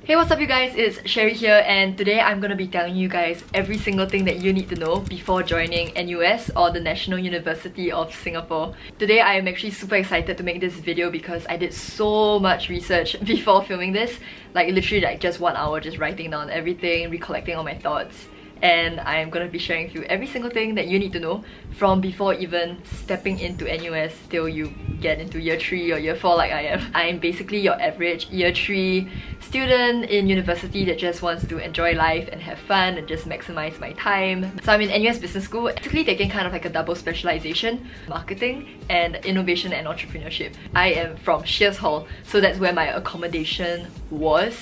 Hey, what's up you guys? It's Sherry here, and today I'm gonna be telling you guys every single thing that you need to know before joining NUS, or the National University of Singapore. Today I am actually super excited to make this video because I did so much research before filming this. Like literally like just 1 hour just writing down everything, recollecting all my thoughts. And I'm gonna be sharing with you every single thing that you need to know from before even stepping into NUS till you get into year 3 or year 4 like I am. I'm basically your average year 3 student in university that just wants to enjoy life and have fun and just maximize my time. So I'm in NUS Business School, basically taking kind of like a double specialization, marketing and innovation and entrepreneurship. I am from Sheares Hall, so that's where my accommodation was.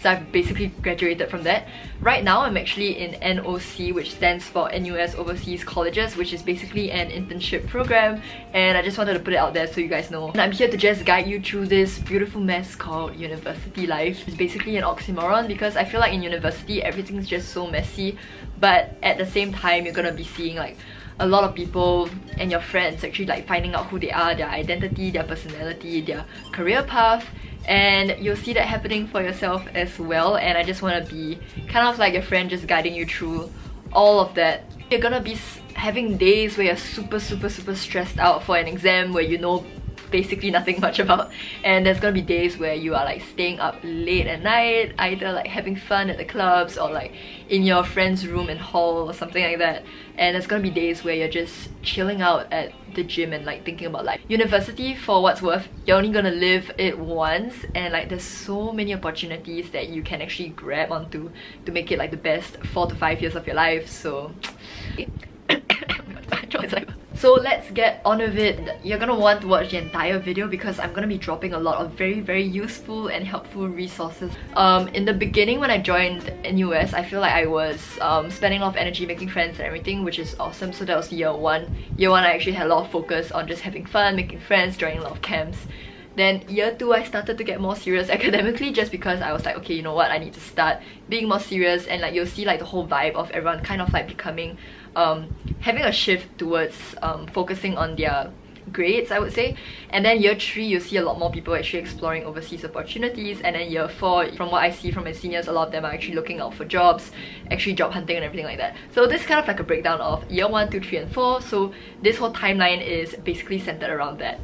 So I've basically graduated from that. Right now I'm actually in NOC, which stands for NUS Overseas Colleges, which is basically an internship program, and I just wanted to put it out there so you guys know. And I'm here to just guide you through this beautiful mess called university life. It's basically an oxymoron because I feel like in university everything's just so messy, but at the same time you're gonna be seeing like a lot of people and your friends actually like finding out who they are, their identity, their personality, their career path, and you'll see that happening for yourself as well. And I just want to be kind of like your friend, just guiding you through all of that. You're gonna be having days where you're super stressed out for an exam where you know basically nothing much about, and there's gonna be days where you are like staying up late at night, either like having fun at the clubs or like in your friend's room in hall or something like that. And there's gonna be days where you're just chilling out at the gym and like thinking about life. University, for what's worth, you're only gonna live it once, and like there's so many opportunities that you can actually grab onto to make it like the best 4 to 5 years of your life. So so let's get on with it. You're gonna want to watch the entire video because I'm gonna be dropping a lot of very useful and helpful resources. In the beginning when I joined NUS, I feel like I was spending a lot of energy making friends and everything, which is awesome. So that was year 1. Year 1 I actually had a lot of focus on just having fun, making friends, joining a lot of camps. Then year 2 I started to get more serious academically just because I was like, okay, you know what, I need to start being more serious. And like you'll see like the whole vibe of everyone kind of like becoming having a shift towards focusing on their grades, I would say. And then year 3 you'll see a lot more people actually exploring overseas opportunities, and then year 4, from what I see from my seniors, a lot of them are actually looking out for jobs, actually job hunting and everything like that. So this is kind of like a breakdown of year 1, 2, 3 and 4. So this whole timeline is basically centered around that.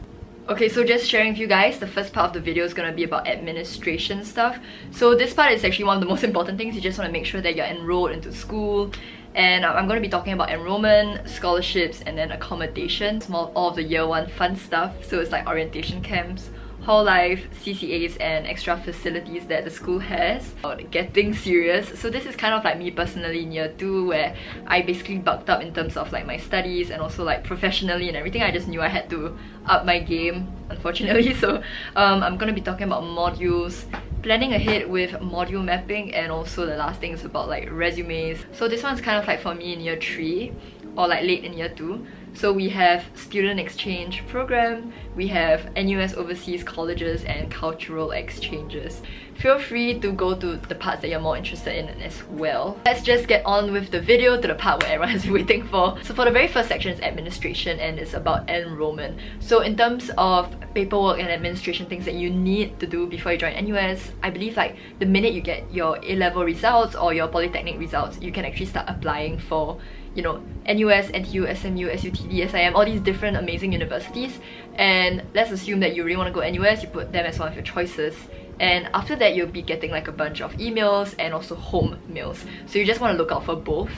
Okay, so just sharing with you guys, the first part of the video is going to be about administration stuff. So this part is actually one of the most important things. You just want to make sure that you're enrolled into school. And I'm going to be talking about enrollment, scholarships, and then accommodation. All of the year 1 fun stuff. So it's like orientation camps, hall life, CCAs, and extra facilities that the school has. Getting serious. So this is kind of like me personally in year 2, where I basically bulked up in terms of like my studies and also like professionally and everything. I just knew I had to up my game, unfortunately. So I'm going to be talking about modules, planning ahead with module mapping, and also the last thing is about like resumes. So this one's kind of like for me in year 3 or like late in year 2. So we have student exchange program, we have NUS Overseas Colleges, and cultural exchanges. Feel free to go to the parts that you're more interested in as well. Let's just get on with the video to the part where everyone has been waiting for. So for the very first section is administration, and it's about enrollment. So in terms of paperwork and administration things that you need to do before you join NUS, I believe like the minute you get your A-level results or your polytechnic results, you can actually start applying for, you know, NUS, NTU, SMU, SUTD, SIM, all these different amazing universities. And let's assume that you really want to go NUS, you put them as one of your choices. And after that, you'll be getting like a bunch of emails and also home mails. So you just want to look out for both.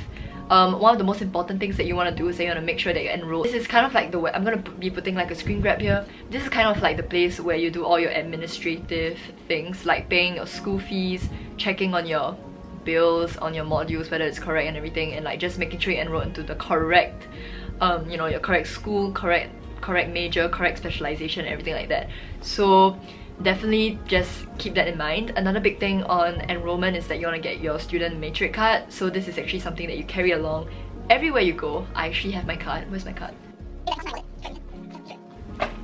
One of the most important things that you want to do is that you want to make sure that you're enrolled. This is kind of like the way I'm going to be putting like a screen grab here. This is kind of like the place where you do all your administrative things, like paying your school fees, checking on your bills, on your modules, whether it's correct and everything, and like just making sure you enroll into the correct you know, your correct school, correct major, correct specialization, everything like that. So definitely just keep that in mind. Another big thing on enrollment is that you want to get your student Matric card. So this is actually something that you carry along everywhere you go. I actually have my card. Where's my card?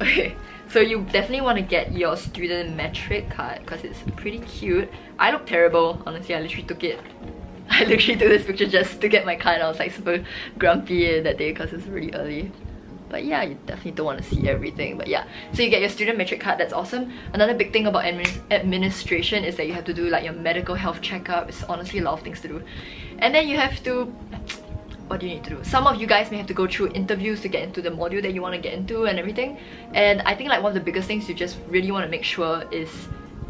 Okay, so you definitely want to get your student Matric card because it's pretty cute. I look terrible, honestly. I literally took this picture just to get my card. I was like super grumpy that day because it's really early. but yeah, you definitely don't want to see everything. But yeah, so you get your student Matric card, that's awesome. Another big thing about administration is that you have to do like your medical health checkup. It's honestly a lot of things to do. And then you have to, what do you need to do? Some of you guys may have to go through interviews to get into the module that you want to get into and everything. And I think like one of the biggest things you just really want to make sure is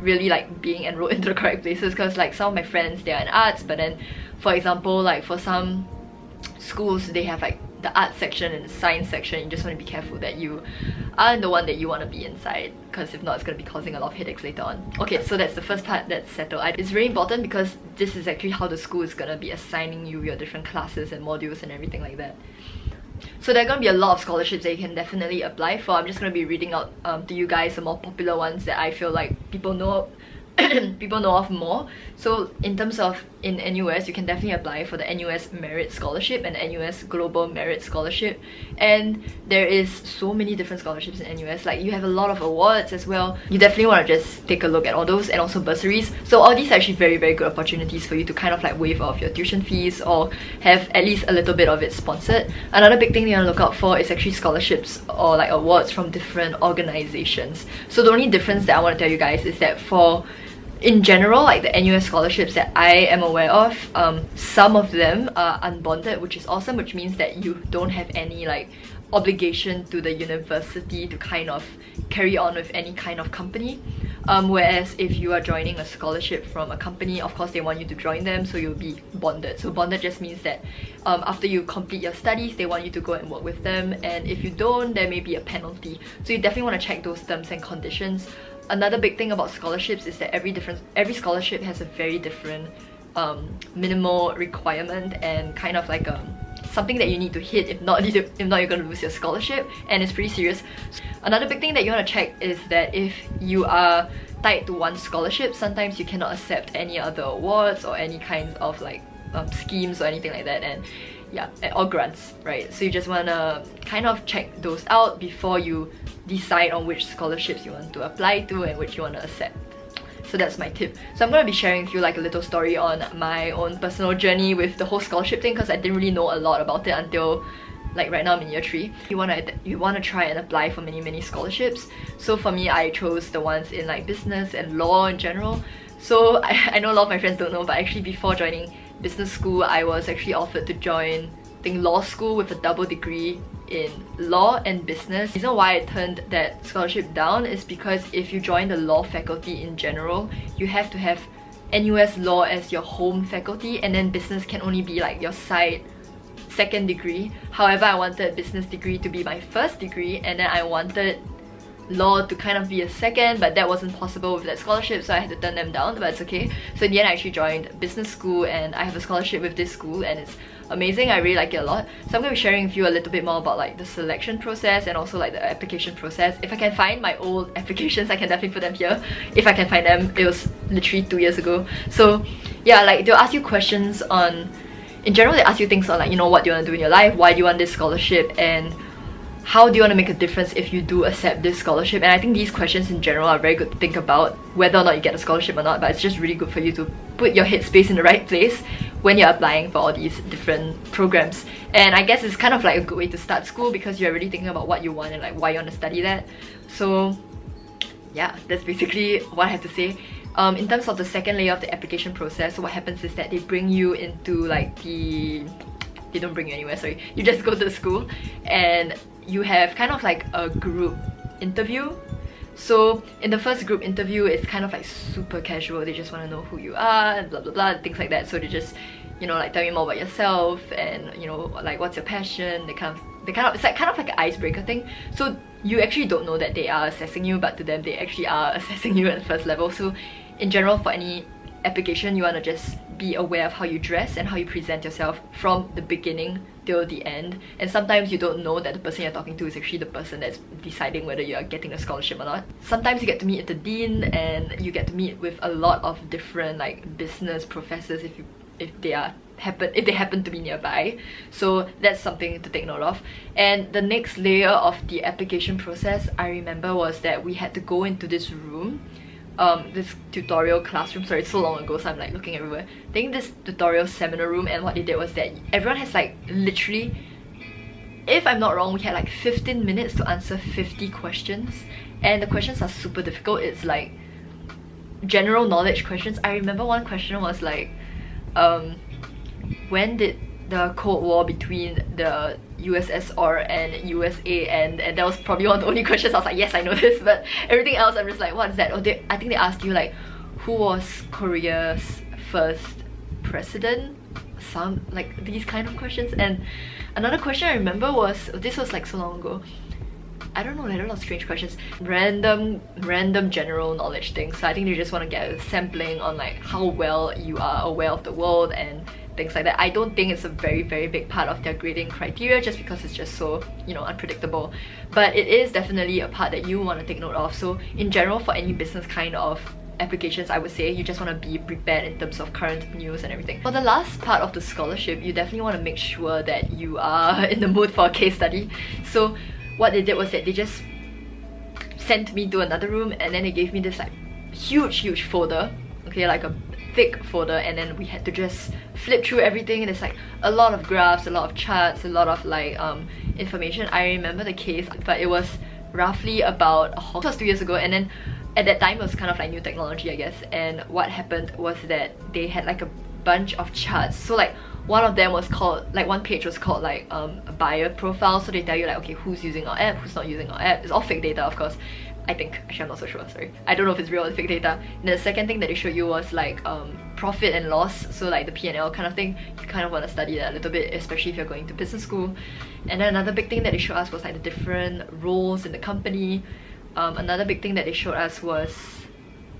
really like being enrolled into the correct places, because like some of my friends, they are in arts, but then for example like for some schools they have like the art section and the science section. You just want to be careful that you are the one that you want to be inside, because if not it's going to be causing a lot of headaches later on. Okay, so that's the first part that's settled. It's very important because this is actually how the school is going to be assigning you your different classes and modules and everything like that. So there are going to be a lot of scholarships that you can definitely apply for. I'm just going to be reading out to you guys the more popular ones that I feel like people know people know of more. So in terms of in NUS, you can definitely apply for the NUS Merit Scholarship and NUS Global Merit Scholarship. And there is so many different scholarships in NUS. Like you have a lot of awards as well. You definitely want to just take a look at all those, and also bursaries. So all these are actually very, very good opportunities for you to kind of like waive off your tuition fees or have at least a little bit of it sponsored. Another big thing you want to look out for is actually scholarships or like awards from different organizations. So the only difference that I want to tell you guys is that for in general, like the NUS scholarships that I am aware of, some of them are unbonded, which is awesome, which means that you don't have any like obligation to the university to kind of carry on with any kind of company. Whereas if you are joining a scholarship from a company, of course they want you to join them, so you'll be bonded. So bonded just means that after you complete your studies, they want you to go and work with them, and if you don't, there may be a penalty. So you definitely want to check those terms and conditions. Another big thing about scholarships is that every scholarship has a very different minimal requirement and kind of like something that you need to hit. If not you're going to lose your scholarship, and it's pretty serious. Another big thing that you want to check is that if you are tied to one scholarship, sometimes you cannot accept any other awards or any kind of like schemes or anything like that, and yeah, or grants, right? So you just want to kind of check those out before you decide on which scholarships you want to apply to and which you want to accept. So that's my tip. So I'm going to be sharing with you like a little story on my own personal journey with the whole scholarship thing, because I didn't really know a lot about it until like right now I'm in year 3. You want to try and apply for many scholarships. So for me, I chose the ones in like business and law in general. So I know a lot of my friends don't know, but actually before joining business school, I was actually offered to join, I think, law school with a double degree in law and business. The reason why I turned that scholarship down is because if you join the law faculty in general, you have to have NUS law as your home faculty, and then business can only be like your second degree. However, I wanted business degree to be my first degree, and then I wanted law to kind of be a second, but that wasn't possible with that scholarship, so I had to turn them down, but it's okay. So in the end, I actually joined business school, and I have a scholarship with this school, and it's amazing. I really like it a lot. So I'm going to be sharing with you a little bit more about like the selection process and also like the application process. If I can find my old applications, I can definitely put them here. If I can find them, it was literally 2 years ago. So yeah, like they'll ask you questions on, in general they ask you things on like, you know, what do you want to do in your life, why do you want this scholarship, and how do you want to make a difference if you do accept this scholarship. And I think these questions in general are very good to think about, whether or not you get a scholarship or not, but it's just really good for you to put your headspace in the right place when you're applying for all these different programs. And I guess it's kind of like a good way to start school, because you're really thinking about what you want and like why you want to study that. So yeah, that's basically what I have to say. In terms of the second layer of the application process, so what happens is that they bring you into like they don't bring you anywhere, sorry. You just go to the school and you have kind of like a group interview. So in the first group interview, it's kind of like super casual. They just want to know who you are and blah blah blah, things like that. So they just, you know, like tell you more about yourself and, you know, like what's your passion. It's like kind of like an icebreaker thing. So you actually don't know that they are assessing you, but to them they actually are assessing you at the first level. So in general, for any application, you want to just be aware of how you dress and how you present yourself from the beginning till the end. And sometimes you don't know that the person you're talking to is actually the person that's deciding whether you're getting a scholarship or not. Sometimes you get to meet the dean, and you get to meet with a lot of different like business professors if they happen to be nearby. So that's something to take note of. And the next layer of the application process, I remember, was that we had to go into this room, this tutorial classroom. Sorry, it's so long ago, so I'm like looking everywhere. I think this tutorial seminar room, and what they did was that everyone has like literally if I'm not wrong, we had like 15 minutes to answer 50 questions, and the questions are super difficult. It's like general knowledge questions. I remember one question was like, when did the Cold War between the USSR and USA end? And that was probably one of the only questions I was like, yes, I know this, but everything else I'm just like, what is that? Or I think they asked you like, who was Korea's first president? Some like these kind of questions. And another question I remember was, this was like so long ago, I don't know, like a lot of strange questions, random general knowledge things. So I think they just want to get a sampling on like how well you are aware of the world and things like that. I don't think it's a very big part of their grading criteria, just because it's just so, you know, unpredictable. But it is definitely a part that you want to take note of. So in general, for any business kind of applications, I would say you just want to be prepared in terms of current news and everything. For the last part of the scholarship, you definitely want to make sure that you are in the mood for a case study. So what they did was that they just sent me to another room, and then they gave me this like huge folder, okay, like a thick folder, and then we had to just flip through everything, and there's like a lot of graphs, a lot of charts, a lot of like information. I remember the case, but it was roughly about it was 2 years ago, and then at that time it was kind of like new technology, I guess. And what happened was that they had like a bunch of charts. So like one of them was called, like one page was called like a buyer profile. So they tell you like, okay, who's using our app, who's not using our app. It's all fake data, of course. I think, actually I'm not so sure, sorry. I don't know if it's real or fake data. And the second thing that they showed you was like profit and loss, so like the P&L kind of thing. You kind of want to study that a little bit, especially if you're going to business school. And then another big thing that they showed us was like the different roles in the company. Another big thing that they showed us was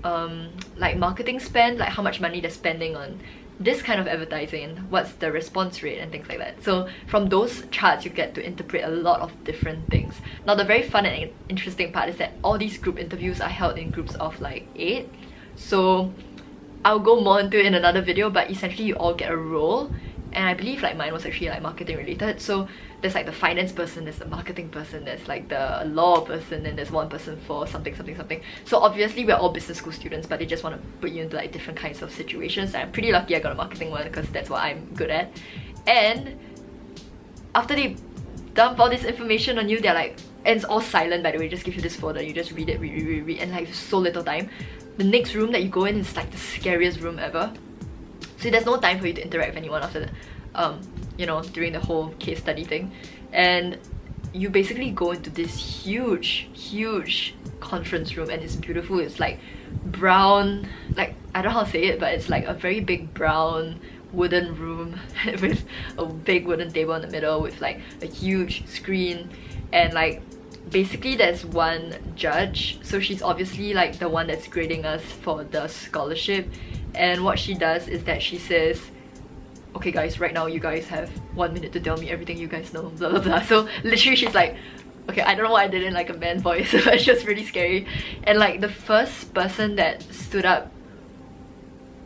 like marketing spend, like how much money they're spending on this kind of advertising, what's the response rate and things like that. So from those charts you get to interpret a lot of different things. Now the very fun and interesting part is that all these group interviews are held in groups of like 8. So I'll go more into it in another video, but essentially you all get a role. And I believe like mine was actually like marketing related. So there's like the finance person, there's the marketing person, there's like the law person, and there's one person for something. So obviously we're all business school students, but they just want to put you into like different kinds of situations. And I'm pretty lucky I got a marketing one because that's what I'm good at. And after they dump all this information on you, they're like, and it's all silent by the way, just give you this folder, you just read it, read, and like so little time. The next room that you go in is like the scariest room ever. So there's no time for you to interact with anyone after that, you know, during the whole case study thing. And you basically go into this huge conference room, and it's beautiful. It's like brown, like I don't know how to say it, but it's like a very big brown wooden room with a big wooden table in the middle with like a huge screen. And like basically there's one judge, so she's obviously like the one that's grading us for the scholarship. And what she does is that she says, okay guys, right now you guys have 1 minute to tell me everything you guys know, blah blah blah. So literally she's like, okay, I don't know why I did it in like a man voice, but it's just really scary. And like the first person that stood up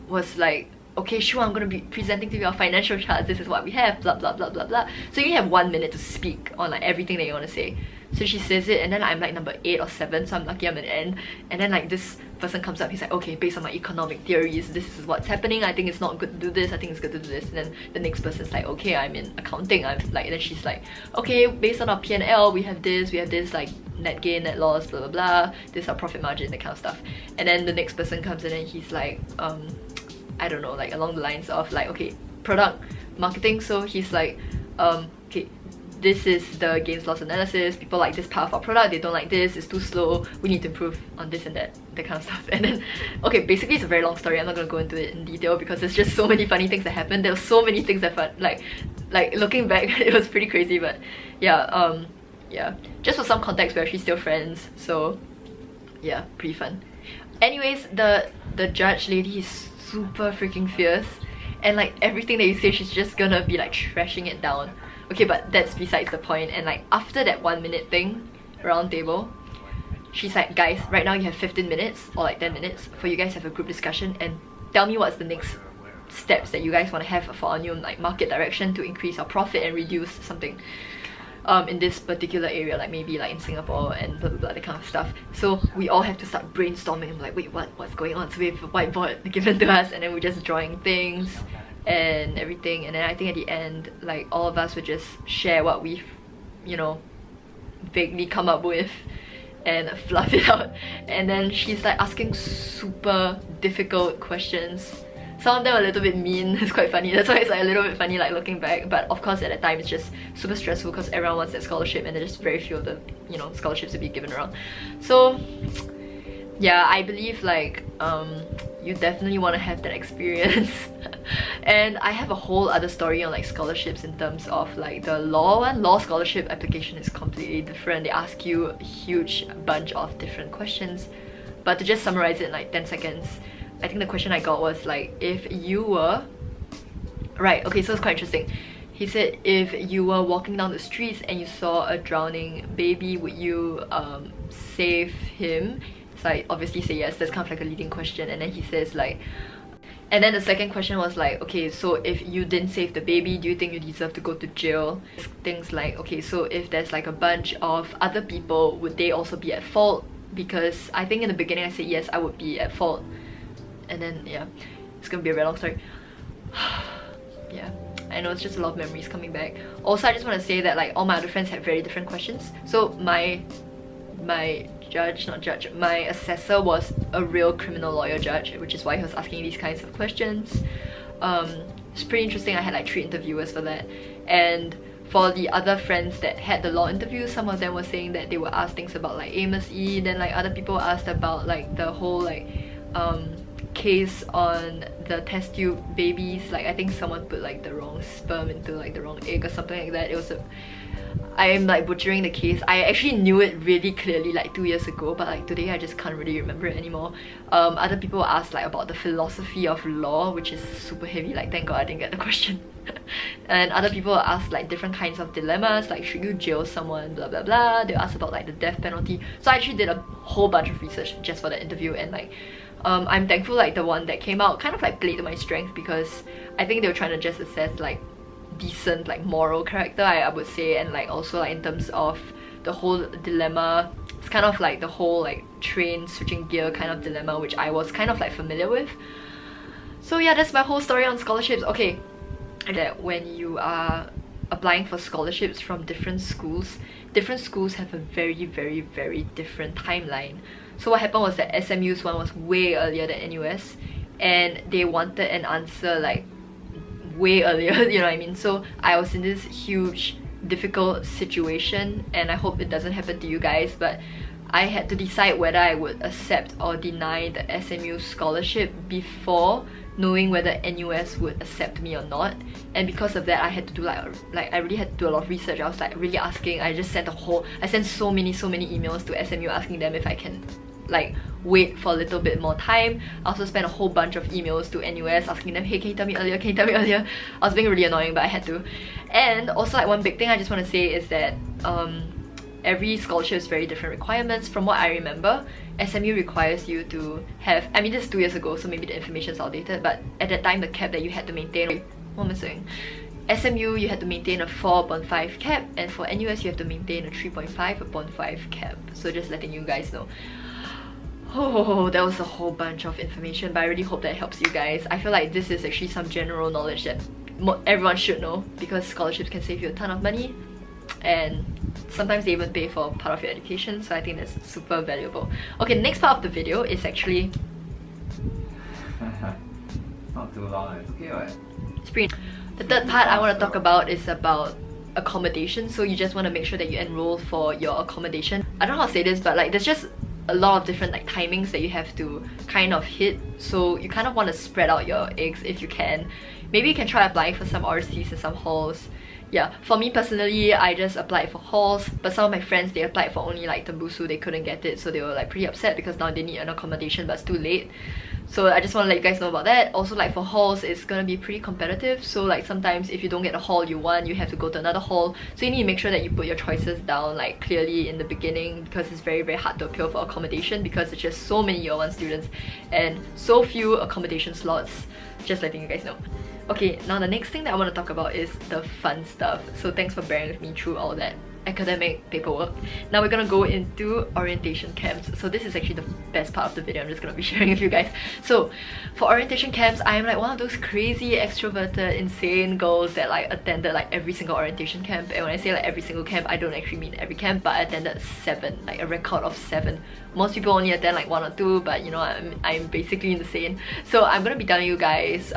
was like, okay, sure, I'm gonna be presenting to you our financial charts, this is what we have, blah blah blah blah blah. So you have 1 minute to speak on like everything that you want to say. So she says it, and then I'm like number 8 or 7, so I'm lucky I'm at the end. And then like this person comes up, he's like, okay, based on my economic theories, this is what's happening, I think it's not good to do this, I think it's good to do this. And then the next person's like, okay, I'm in accounting, I'm like, and then she's like, okay, based on our P&L, we have this like net gain, net loss, blah blah blah, this is our profit margin, that kind of stuff. And then the next person comes in and he's like, I don't know, like along the lines of like, okay, product marketing. So he's like, okay, this is the gains loss analysis, people like this part of our product, they don't like this, it's too slow, we need to improve on this and that kind of stuff. And then, okay, basically it's a very long story, I'm not gonna go into it in detail because there's just so many funny things that happened. There were so many things that felt like looking back it was pretty crazy. But yeah, yeah, just for some context, we're actually still friends, so yeah, pretty fun. Anyways, the judge lady is super freaking fierce, and like everything that you say, she's just gonna be like trashing it down. Okay, but that's besides the point. And like after that 1 minute thing, round table, she's like, guys, right now you have 15 minutes or like 10 minutes for you guys to have a group discussion and tell me what's the next steps that you guys want to have for our new like market direction to increase our profit and reduce something in this particular area, like maybe like in Singapore and blah blah blah, that kind of stuff. So we all have to start brainstorming. I'm like, wait, what's going on? So we have a whiteboard given to us, and then we're just drawing things and everything. And then I think at the end, like all of us would just share what we've you know, vaguely come up with and fluff it out. And then she's like asking super difficult questions. Some of them are a little bit mean. It's quite funny. That's why it's like a little bit funny like looking back. But of course at that time it's just super stressful because everyone wants that scholarship and there's just very few of the, you know, scholarships to be given around. So yeah, I believe like you definitely want to have that experience. And I have a whole other story on like scholarships in terms of like the law one. Law scholarship application is completely different. They ask you a huge bunch of different questions. But to just summarize it in like 10 seconds, I think the question I got was like, if you were... Right, okay, so it's quite interesting. He said, if you were walking down the streets and you saw a drowning baby, would you save him? So I obviously say yes. That's kind of like a leading question. And then he says like... And then the second question was like, okay, so if you didn't save the baby, do you think you deserve to go to jail? Things like, okay, so if there's like a bunch of other people, would they also be at fault? Because I think in the beginning I said yes, I would be at fault. And then yeah, it's gonna be a very long story. Yeah, I know it's just a lot of memories coming back. Also, I just want to say that like all my other friends had very different questions. So my assessor was a real criminal lawyer judge, which is why he was asking these kinds of questions. It's pretty interesting. I had like 3 interviewers for that. And for the other friends that had the law interviews, some of them were saying that they were asked things about like ABCDE, then like other people asked about like the whole like case on the test tube babies. Like I think someone put like the wrong sperm into like the wrong egg or something like that. It was a... I am like butchering the case. I actually knew it really clearly like 2 years ago, but like today I just can't really remember it anymore. Other people asked like about the philosophy of law, which is super heavy. Like thank god I didn't get the question. And other people asked like different kinds of dilemmas, like should you jail someone, blah blah blah. They asked about like the death penalty. So I actually did a whole bunch of research just for the interview, and like I'm thankful like the one that came out kind of like played to my strength, because I think they were trying to just assess like decent like moral character, I would say, and like also like in terms of the whole dilemma. It's kind of like the whole like train switching gear kind of dilemma, which I was kind of like familiar with. So yeah, that's my whole story on scholarships. Okay, that when you are applying for scholarships from different schools have a very different timeline. So what happened was that SMU's one was way earlier than NUS, and they wanted an answer like way earlier, you know what I mean? So I was in this huge difficult situation, and I hope it doesn't happen to you guys, but I had to decide whether I would accept or deny the SMU scholarship before knowing whether NUS would accept me or not. And because of that, I had to do like I really had to do a lot of research. I was like really asking. I sent so many emails to SMU asking them if I can like wait for a little bit more time. I also spent a whole bunch of emails to NUS asking them, hey, can you tell me earlier, can you tell me earlier? I was being really annoying, but I had to. And also like one big thing I just want to say is that every scholarship has very different requirements. From what I remember, SMU requires you to have, I mean this is 2 years ago, so maybe the information is outdated, but at that time the cap that you had to maintain, what am I saying? SMU you had to maintain a 4/5 cap, and for NUS you have to maintain a 3.5/5 cap. So just letting you guys know. Oh, that was a whole bunch of information, but I really hope that helps you guys. I feel like this is actually some general knowledge that everyone should know, because scholarships can save you a ton of money, and sometimes they even pay for part of your education, so I think that's super valuable. Okay, next part of the video is actually... Not too long, it's okay, right? It's pretty... The third part I want to talk about is about accommodation. So you just want to make sure that you enroll for your accommodation. I don't know how to say this, but like there's just a lot of different like timings that you have to kind of hit, so you kind of want to spread out your eggs if you can. Maybe you can try applying for some RCs and some halls. Yeah, for me personally, I just applied for halls, but some of my friends, they applied for only like Tembusu, they couldn't get it, so they were like pretty upset because now they need an accommodation, but it's too late. So I just want to let you guys know about that. Also like for halls, it's gonna be pretty competitive, so like sometimes if you don't get a hall you want, you have to go to another hall. So you need to make sure that you put your choices down like clearly in the beginning, because it's very hard to appeal for accommodation because it's just so many year 1 students and so few accommodation slots. Just letting you guys know. Okay, now the next thing that I want to talk about is the fun stuff. So thanks for bearing with me through all that. academic paperwork. Now we're gonna go into orientation camps. So this is actually the best part of the video I'm just gonna be sharing with you guys. So for orientation camps, I'm like one of those crazy extroverted insane girls that like attended like every single orientation camp. And when I say like every single camp, I don't actually mean every camp, but I attended 7, like a record of 7. Most people only attend like 1 or 2, but you know, I'm basically insane. So I'm gonna be telling you guys,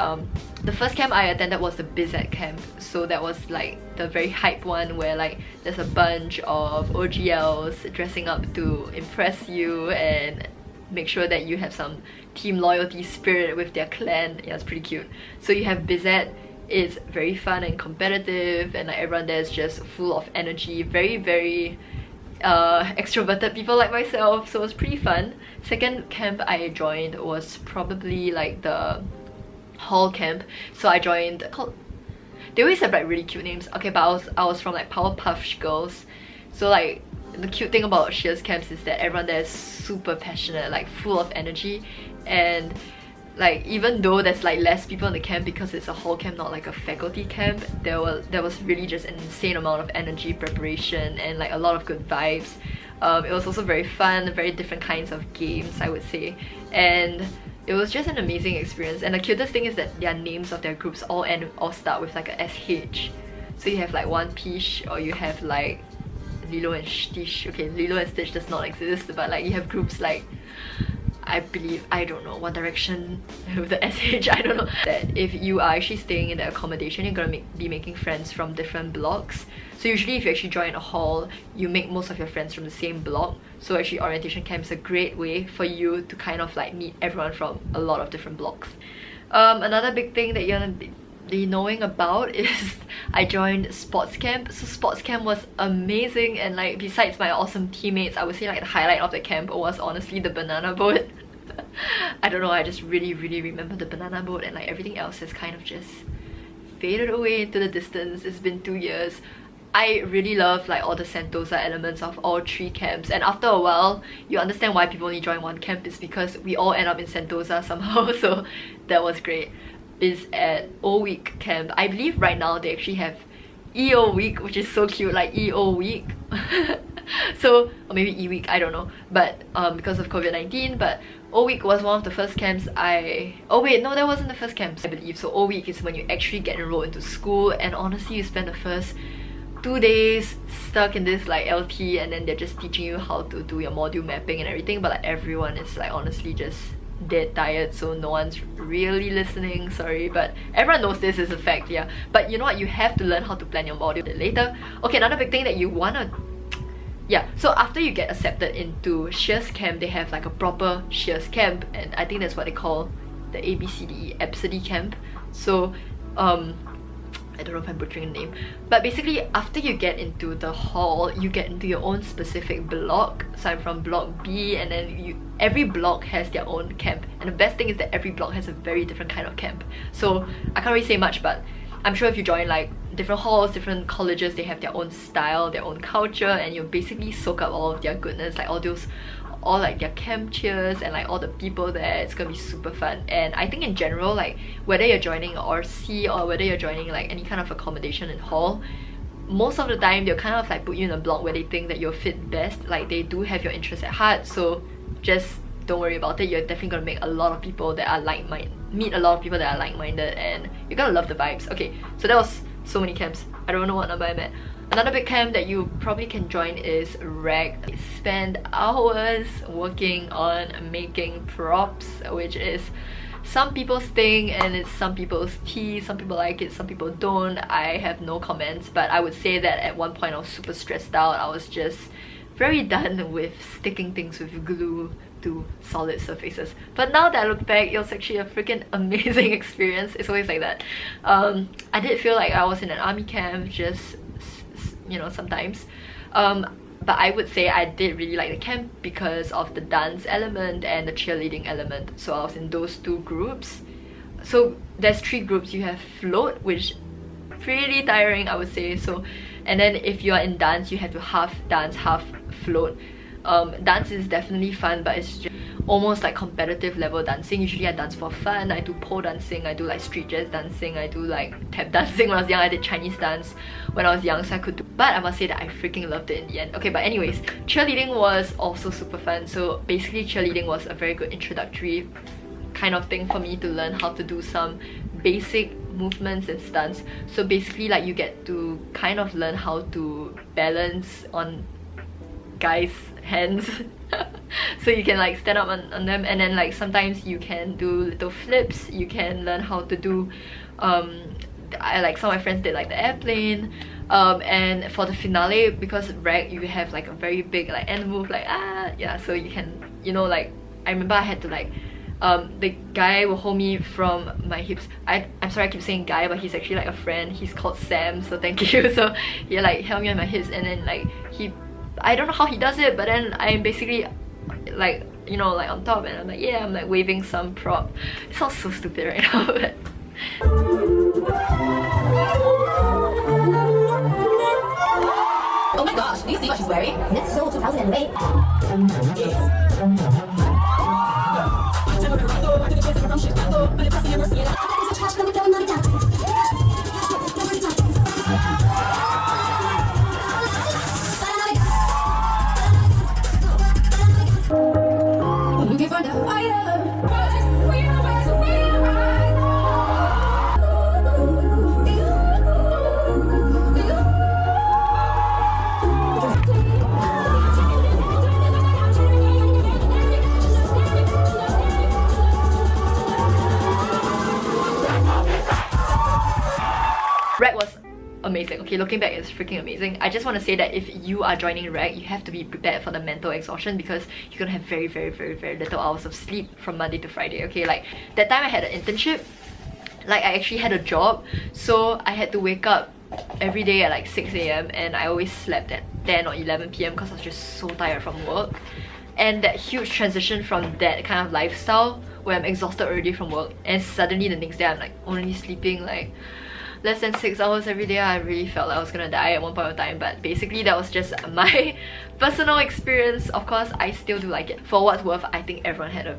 the first camp I attended was the BizAd camp. So that was like the very hype one where like there's a bunch of OGLs dressing up to impress you and make sure that you have some team loyalty spirit with their clan. Yeah, it's pretty cute. So you have BizAd. It's very fun and competitive, and like everyone there is just full of energy, very extroverted people like myself, so it was pretty fun. Second camp I joined was probably like the hall camp. So I joined they always have like really cute names. Okay, but I was from like Powerpuff Girls. So like the cute thing about Sheares camps is that everyone there is super passionate, like full of energy. And like even though there's like less people in the camp because it's a hall camp, not like a faculty camp, there was really just an insane amount of energy, preparation, and like a lot of good vibes. It was also very fun, very different kinds of games, I would say, and it was just an amazing experience. And the cutest thing is that their names of their groups all start with like a SH. So you have like One Piece, or you have like Lilo and Stitch. Okay, Lilo and Stitch does not exist, but like you have groups like, I believe, I don't know, One Direction with the SH, I don't know. That if you are actually staying in the accommodation, you're gonna be making friends from different blocks. So usually if you actually join a hall, you make most of your friends from the same block. So actually orientation camp is a great way for you to kind of like meet everyone from a lot of different blocks. Another big thing that you're gonna be knowing about is I joined sports camp. So sports camp was amazing, and like besides my awesome teammates, I would say like the highlight of the camp was honestly the banana boat. I don't know, I just really remember the banana boat, and like everything else has kind of just faded away into the distance. It's been 2 years. I really love like all the Sentosa elements of all 3 camps, and after a while you understand why people only join one camp. Is because we all end up in Sentosa somehow. So that was great. Is at O-Week camp. I believe right now they actually have EO week, which is so cute, like EO week. So, or maybe E-week, I don't know, but because of COVID-19. But O-Week was one of the first camps oh wait, no, that wasn't the first camps, I believe. So O-Week is when you actually get enrolled into school, and honestly you spend the first 2 days stuck in this like LT, and then they're just teaching you how to do your module mapping and everything. But like everyone is like honestly just dead tired, so no one's really listening, sorry, but everyone knows this is a fact. Yeah, but you know what, you have to learn how to plan your module later. Okay, another big thing that you wanna, yeah, so after you get accepted into Sheares camp, they have like a proper Sheares camp, and I think that's what they call the ABCDE camp. So I don't know if I'm butchering the name, but basically after you get into the hall, you get into your own specific block. So I'm from block B, and then every block has their own camp, and the best thing is that every block has a very different kind of camp. So I can't really say much, but I'm sure if you join like different halls, different colleges, they have their own style, their own culture, and you basically soak up all of their goodness, like all like their camp cheers and like all the people there. It's gonna be super fun. And I think in general, like whether you're joining RC or whether you're joining like any kind of accommodation in hall, most of the time they'll kind of like put you in a block where they think that you'll fit best. Like they do have your interests at heart, so just don't worry about it. You're definitely gonna make a lot of people that are meet a lot of people that are like-minded, and you're gonna love the vibes. Okay, so that was so many camps. I don't know what number I'm at. Another big camp that you probably can join is RAG. I spend hours working on making props, which is some people's thing and it's some people's tea. Some people like it, some people don't. I have no comments, but I would say that at one point I was super stressed out. I was just very done with sticking things with glue to solid surfaces. But now that I look back, it was actually a freaking amazing experience. It's always like that. I did feel like I was in an army camp, just, you know, sometimes. But I would say I did really like the camp because of the dance element and the cheerleading element. So I was in those 2 groups. So there's 3 groups. You have float, which pretty tiring, I would say. So, and then if you are in dance, you have to half dance, half float. Dance is definitely fun, but it's just almost like competitive level dancing. Usually I dance for fun. I do pole dancing, I do like street jazz dancing, I do like tap dancing. When I was young, I did Chinese dance when I was young, so I could do, but I must say that I freaking loved it in the end. Okay, but anyways, cheerleading was also super fun. So basically cheerleading was a very good introductory kind of thing for me to learn how to do some basic movements and stunts. So basically like you get to kind of learn how to balance on guys' hands so you can like stand up on them, and then like sometimes you can do little flips. You can learn how to do like some of my friends did like the airplane, and for the finale, because rag you have like a very big like end move, like yeah, so you can, you know, like I remember I had to like the guy will hold me from my hips. I'm sorry I keep saying guy, but he's actually like a friend. He's called Sam, so thank you. So he like held me on my hips, and then like I don't know how he does it, but then I'm basically like, you know, like on top, and I'm like, yeah, I'm like waving some prop. It sounds so stupid right now, but oh my gosh, do you see what she's wearing? It's so 2008. rag was amazing. Okay, looking back, it's freaking amazing. I just want to say that if you are joining rag, you have to be prepared for the mental exhaustion, because you're gonna have very little hours of sleep from Monday to Friday. Okay, like that time I had an internship, like I actually had a job, so I had to wake up every day at like 6 AM, and I always slept at 10 or 11 PM because I was just so tired from work. And that huge transition from that kind of lifestyle where I'm exhausted already from work, and suddenly the next day I'm like only sleeping like less than 6 hours every day. I really felt like I was gonna die at one point of time, but basically that was just my personal experience. Of course, I still do like it. For what's worth, I think everyone had a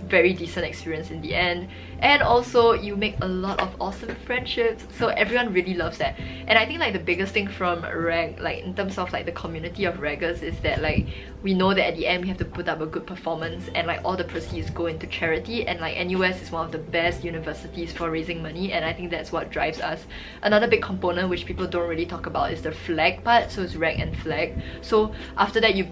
very decent experience in the end, and also you make a lot of awesome friendships, so everyone really loves that. And I think like the biggest thing from rag, like in terms of like the community of raggers, is that like we know that at the end we have to put up a good performance, and like all the proceeds go into charity, and like NUS is one of the best universities for raising money, and I think that's what drives us. Another big component which people don't really talk about is the flag part, so it's rag and flag. So after that, you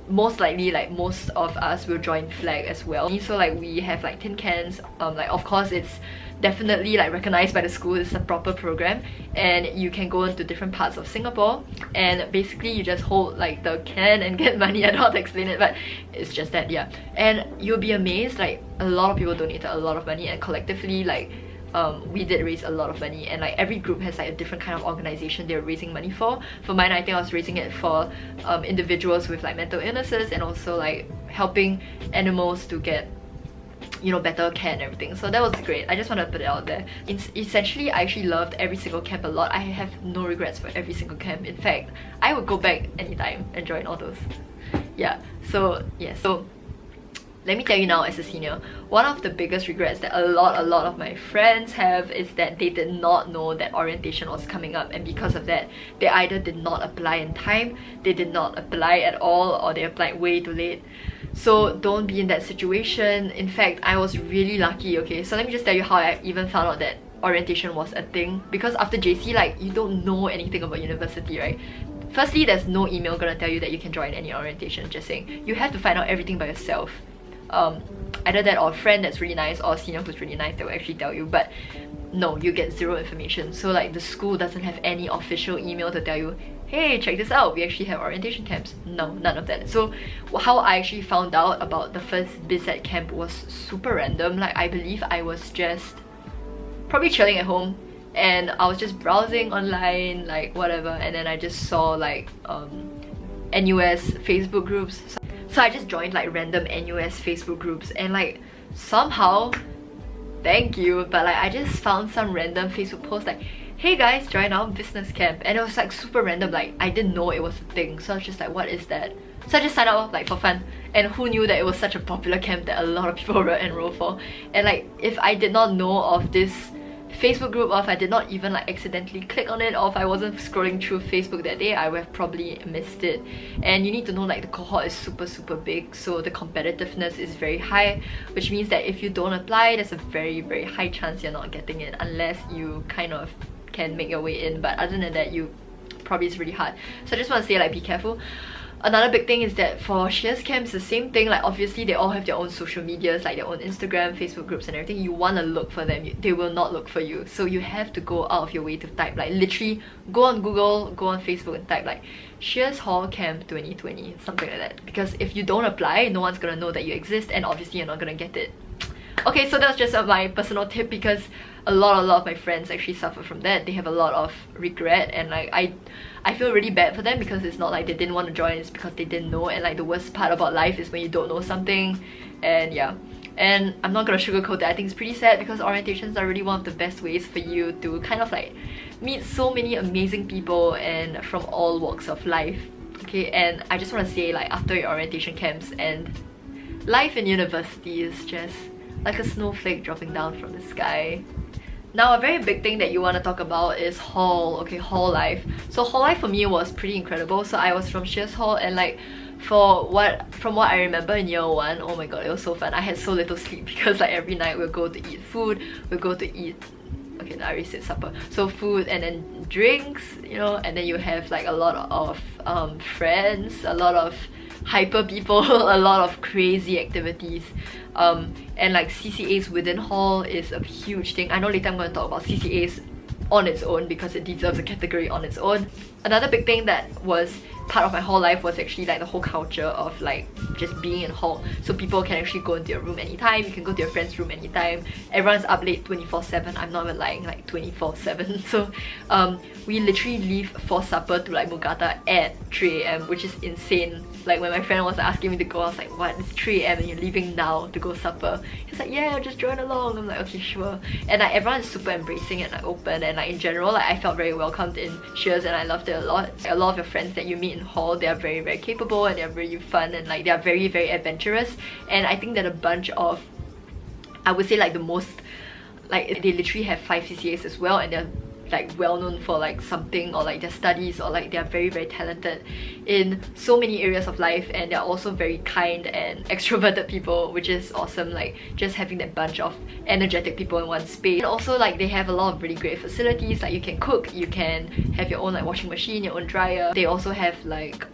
most likely, like most of us will join flag as well. So like we have like tin cans, like of course it's definitely like recognized by the school. It's a proper program, and you can go into different parts of Singapore, and basically you just hold like the can and get money. I don't know how to explain it, but it's just that, yeah. And you'll be amazed, like a lot of people donated a lot of money, and collectively like we did raise a lot of money, and like every group has like a different kind of organization they're raising money for. For mine, I think I was raising it for individuals with like mental illnesses, and also like helping animals to get, you know, better care and everything. So that was great. I just want to put it out there. Essentially, I actually loved every single camp a lot. I have no regrets for every single camp. In fact, I would go back anytime and join all those. Yeah, so yeah, so let me tell you now, as a senior, one of the biggest regrets that a lot of my friends have is that they did not know that orientation was coming up, and because of that, they either did not apply in time, they did not apply at all, or they applied way too late. So don't be in that situation. In fact, I was really lucky, okay? So let me just tell you how I even found out that orientation was a thing. Because after JC, like, you don't know anything about university, right? Firstly, there's no email gonna tell you that you can join any orientation, just saying. You have to find out everything by yourself. Either that or a friend that's really nice, or a senior who's really nice that will actually tell you. But no, you get zero information. So like the school doesn't have any official email to tell you, hey, check this out, we actually have orientation camps. No, none of that. So how I actually found out about the first BizAd camp was super random. Like I believe I was just probably chilling at home, and I was just browsing online, like whatever, and then I just saw like NUS Facebook groups. So I just joined like random NUS Facebook groups, and like somehow, thank you, but like I just found some random Facebook post like, hey guys, join our business camp, and it was like super random. Like I didn't know it was a thing, so I was just like, what is that? So I just signed up like for fun. And who knew that it was such a popular camp that a lot of people were enrolled for. And like, if I did not know of this Facebook group, or if I did not even like accidentally click on it, or if I wasn't scrolling through Facebook that day, I would have probably missed it. And you need to know like the cohort is super big, so the competitiveness is very high, which means that if you don't apply, there's a very high chance you're not getting it unless you kind of can make your way in. But other than that, you probably it's really hard. So I just want to say like, be careful. Another big thing is that for Sheares camps, the same thing. Like, obviously they all have their own social medias, like their own Instagram, Facebook groups and everything. You want to look for them, they will not look for you. So you have to go out of your way to type, like literally go on Google, go on Facebook and type like Sheares Hall Camp 2020, something like that. Because if you don't apply, no one's gonna know that you exist, and obviously you're not gonna get it. Okay, so that's just my personal tip, because a lot of my friends actually suffer from that. They have a lot of regret, and like I feel really bad for them, because it's not like they didn't want to join, it's because they didn't know. And like, the worst part about life is when you don't know something. And yeah, and I'm not gonna sugarcoat that. I think it's pretty sad, because orientations are really one of the best ways for you to kind of like meet so many amazing people and from all walks of life. Okay, and I just want to say, like, after your orientation camps, and life in university is just like a snowflake dropping down from the sky. Now, a very big thing that you want to talk about is hall. Okay, hall life. So hall life for me was pretty incredible. So I was from Sheares Hall, and like, from what I remember in year 1, oh my god, it was so fun. I had so little sleep, because like every night we'll go to eat food, we'll go to eat, okay, I already said supper, so food and then drinks, you know, and then you have like a lot of friends, a lot of hyper people, a lot of crazy activities, and like CCAs within hall is a huge thing. I know later I'm going to talk about CCAs on its own, because it deserves a category on its own. Another big thing that was part of my hall life was actually like the whole culture of like just being in hall. So people can actually go into your room anytime, you can go to your friend's room anytime, everyone's up late 24/7. I'm not even lying, like 24/7. So we literally leave for supper to like Mugata at 3 AM, which is insane. Like, when my friend was asking me to go, I was like, what, it's 3 AM and you're leaving now to go supper? He's like, yeah, just join along. I'm like, okay, sure. And like, everyone is super embracing and like open, and like in general, like I felt very welcomed in Sheares, and I loved it a lot. A lot of your friends that you meet in hall, they are very capable, and they're very fun, and like they are very adventurous. And I think that a bunch of, I would say like the most, like they literally have 5 CCAs as well, and they're like well known for like something, or like their studies, or like they're very talented in so many areas of life, and they're also very kind and extroverted people, which is awesome. Like, just having that bunch of energetic people in one space. And also like they have a lot of really great facilities, like you can cook, you can have your own like washing machine, your own dryer. They also have like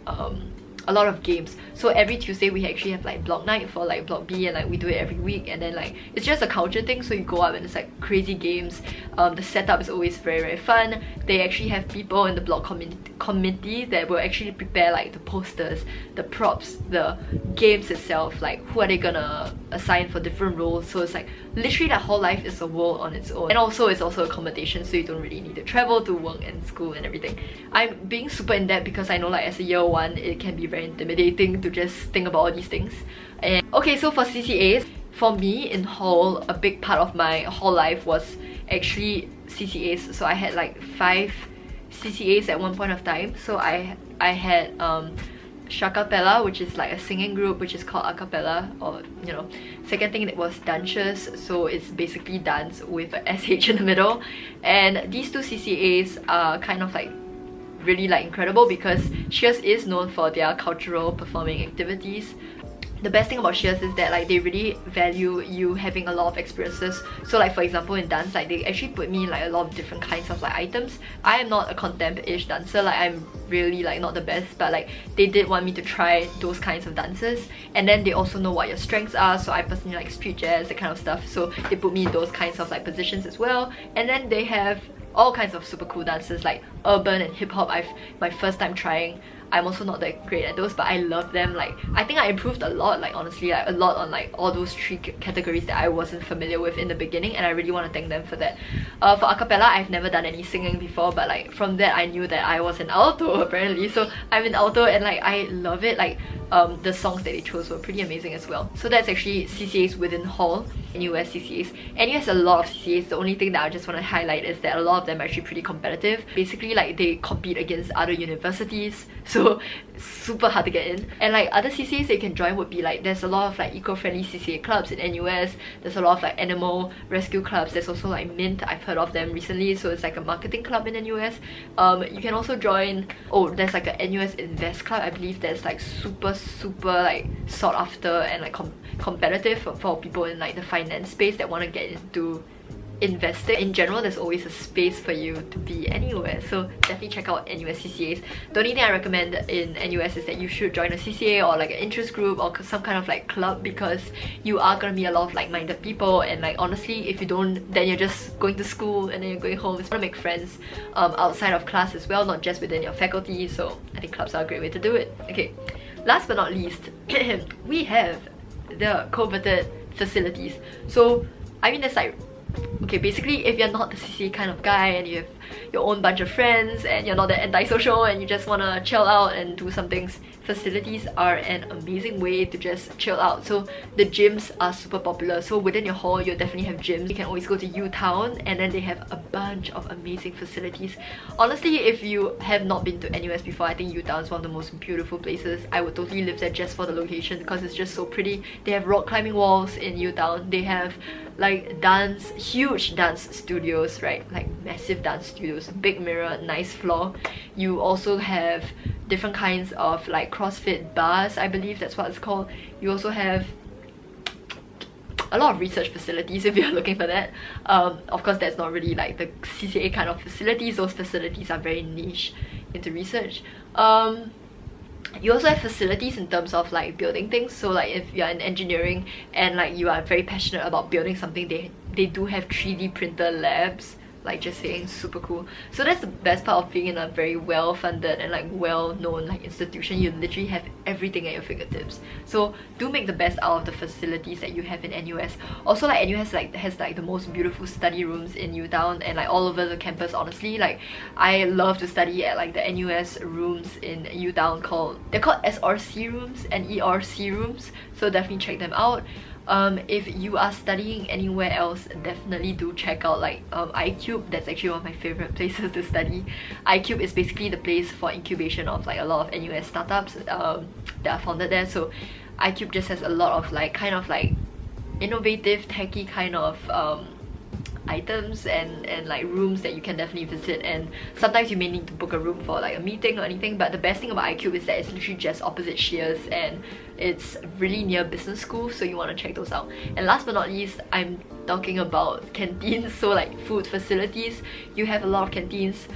a lot of games. So every Tuesday we actually have like block night for like block B, and like we do it every week. And then like it's just a culture thing, so you go up and it's like crazy games. The setup is always very fun. They actually have people in the block committee that will actually prepare like the posters, the props, the games itself, like who are they gonna assign for different roles. So it's like literally that whole life is a world on its own. And also it's also accommodation, so you don't really need to travel to work and school and everything. I'm being super in depth because I know like as a year 1 it can be very intimidating to just think about all these things. And okay, so for CCAs, for me in hall, a big part of my hall life was actually CCAs. So I had like 5 CCAs at one point of time. So I had Shakapella, which is like a singing group, which is called Acapella, or you know. Second thing, that was dances, so it's basically dance with a SH in the middle. And these 2 CCAs are kind of like really like incredible, because Sheares is known for their cultural performing activities. The best thing about Sheares is that like they really value you having a lot of experiences. So like for example in dance, like they actually put me in like a lot of different kinds of like items. I am not a contempt-ish dancer, like I'm really like not the best, but like they did want me to try those kinds of dances. And then they also know what your strengths are, so I personally like street jazz, that kind of stuff, so they put me in those kinds of like positions as well. And then they have all kinds of super cool dances like urban and hip-hop. My first time trying. I'm also not that great at those, but I love them. Like, I think I improved a lot, like honestly, like a lot on like all those 3 categories that I wasn't familiar with in the beginning, and I really want to thank them for that. For acapella, I've never done any singing before, but like from that I knew that I was an alto apparently. So I'm an alto, and like I love it. Like the songs that they chose were pretty amazing as well. So that's actually CCAs within Hall, NUS CCAs. NUS has a lot of CCAs. The only thing that I just want to highlight is that a lot of them are actually pretty competitive. Basically, like, they compete against other universities, so super hard to get in. And like other CCAs that you can join would be like, there's a lot of like eco-friendly CCA clubs in NUS. There's a lot of like animal rescue clubs. There's also like Mint, I've heard of them recently, so it's like a marketing club in NUS. You can also join, oh, there's like a NUS Invest Club. I believe that's like super like sought after and like competitive for people in like the finance space that want to get into investing. In general, there's always a space for you to be anywhere, so definitely check out NUS CCAs. The only thing I recommend in NUS is that you should join a CCA or like an interest group or some kind of like club, because you are gonna meet a lot of like-minded people, and like honestly, if you don't, then you're just going to school and then you're going home. It's gonna make friends outside of class as well, not just within your faculty, so I think clubs are a great way to do it. Okay, last but not least, we have the coveted facilities. So I mean, there's like, okay, basically if you're not the CCA kind of guy and you have your own bunch of friends and you're not that antisocial and you just want to chill out and do some things, facilities are an amazing way to just chill out. So the gyms are super popular, so within your hall you'll definitely have gyms. You can always go to U-Town, and then they have a bunch of amazing facilities. Honestly, if you have not been to NUS before, I think U-Town is one of the most beautiful places. I would totally live there just for the location because it's just so pretty. They have rock climbing walls in U-Town. They have like huge dance studios, right? Like massive dance studios, big mirror, nice floor. You also have different kinds of like CrossFit bars, I believe that's what it's called. You also have a lot of research facilities if you're looking for that. Of course, that's not really like the CCA kind of facilities. Those facilities are very niche into research. You also have facilities in terms of like building things. So like if you're in engineering and like you are very passionate about building something, they do have 3D printer labs. Like, just saying, super cool. So that's the best part of being in a very well-funded and like well-known like institution. You literally have everything at your fingertips. So do make the best out of the facilities that you have in NUS. Also, like NUS has like the most beautiful study rooms in U-Town and like all over the campus. Honestly, like I love to study at like the NUS rooms in U-Town they're called SRC rooms and ERC rooms. So definitely check them out. If you are studying anywhere else, definitely do check out like iCube. That's actually one of my favorite places to study. iCube is basically the place for incubation of like a lot of NUS startups that are founded there. So iCube just has a lot of like kind of like innovative, techy kind of items and like rooms that you can definitely visit, and sometimes you may need to book a room for like a meeting or anything. But the best thing about iCube is that it's literally just opposite Sheares and it's really near business school, so you want to check those out. And last but not least, I'm talking about canteens. So like food facilities, you have a lot of canteens.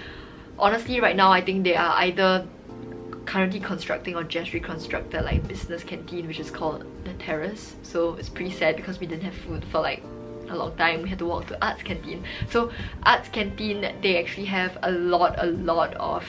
Honestly, right now I think they are either currently constructing or just reconstructed like business canteen, which is called the Terrace. So it's pretty sad because we didn't have food for like a long time. We had to walk to Arts Canteen. So Arts Canteen, they actually have a lot of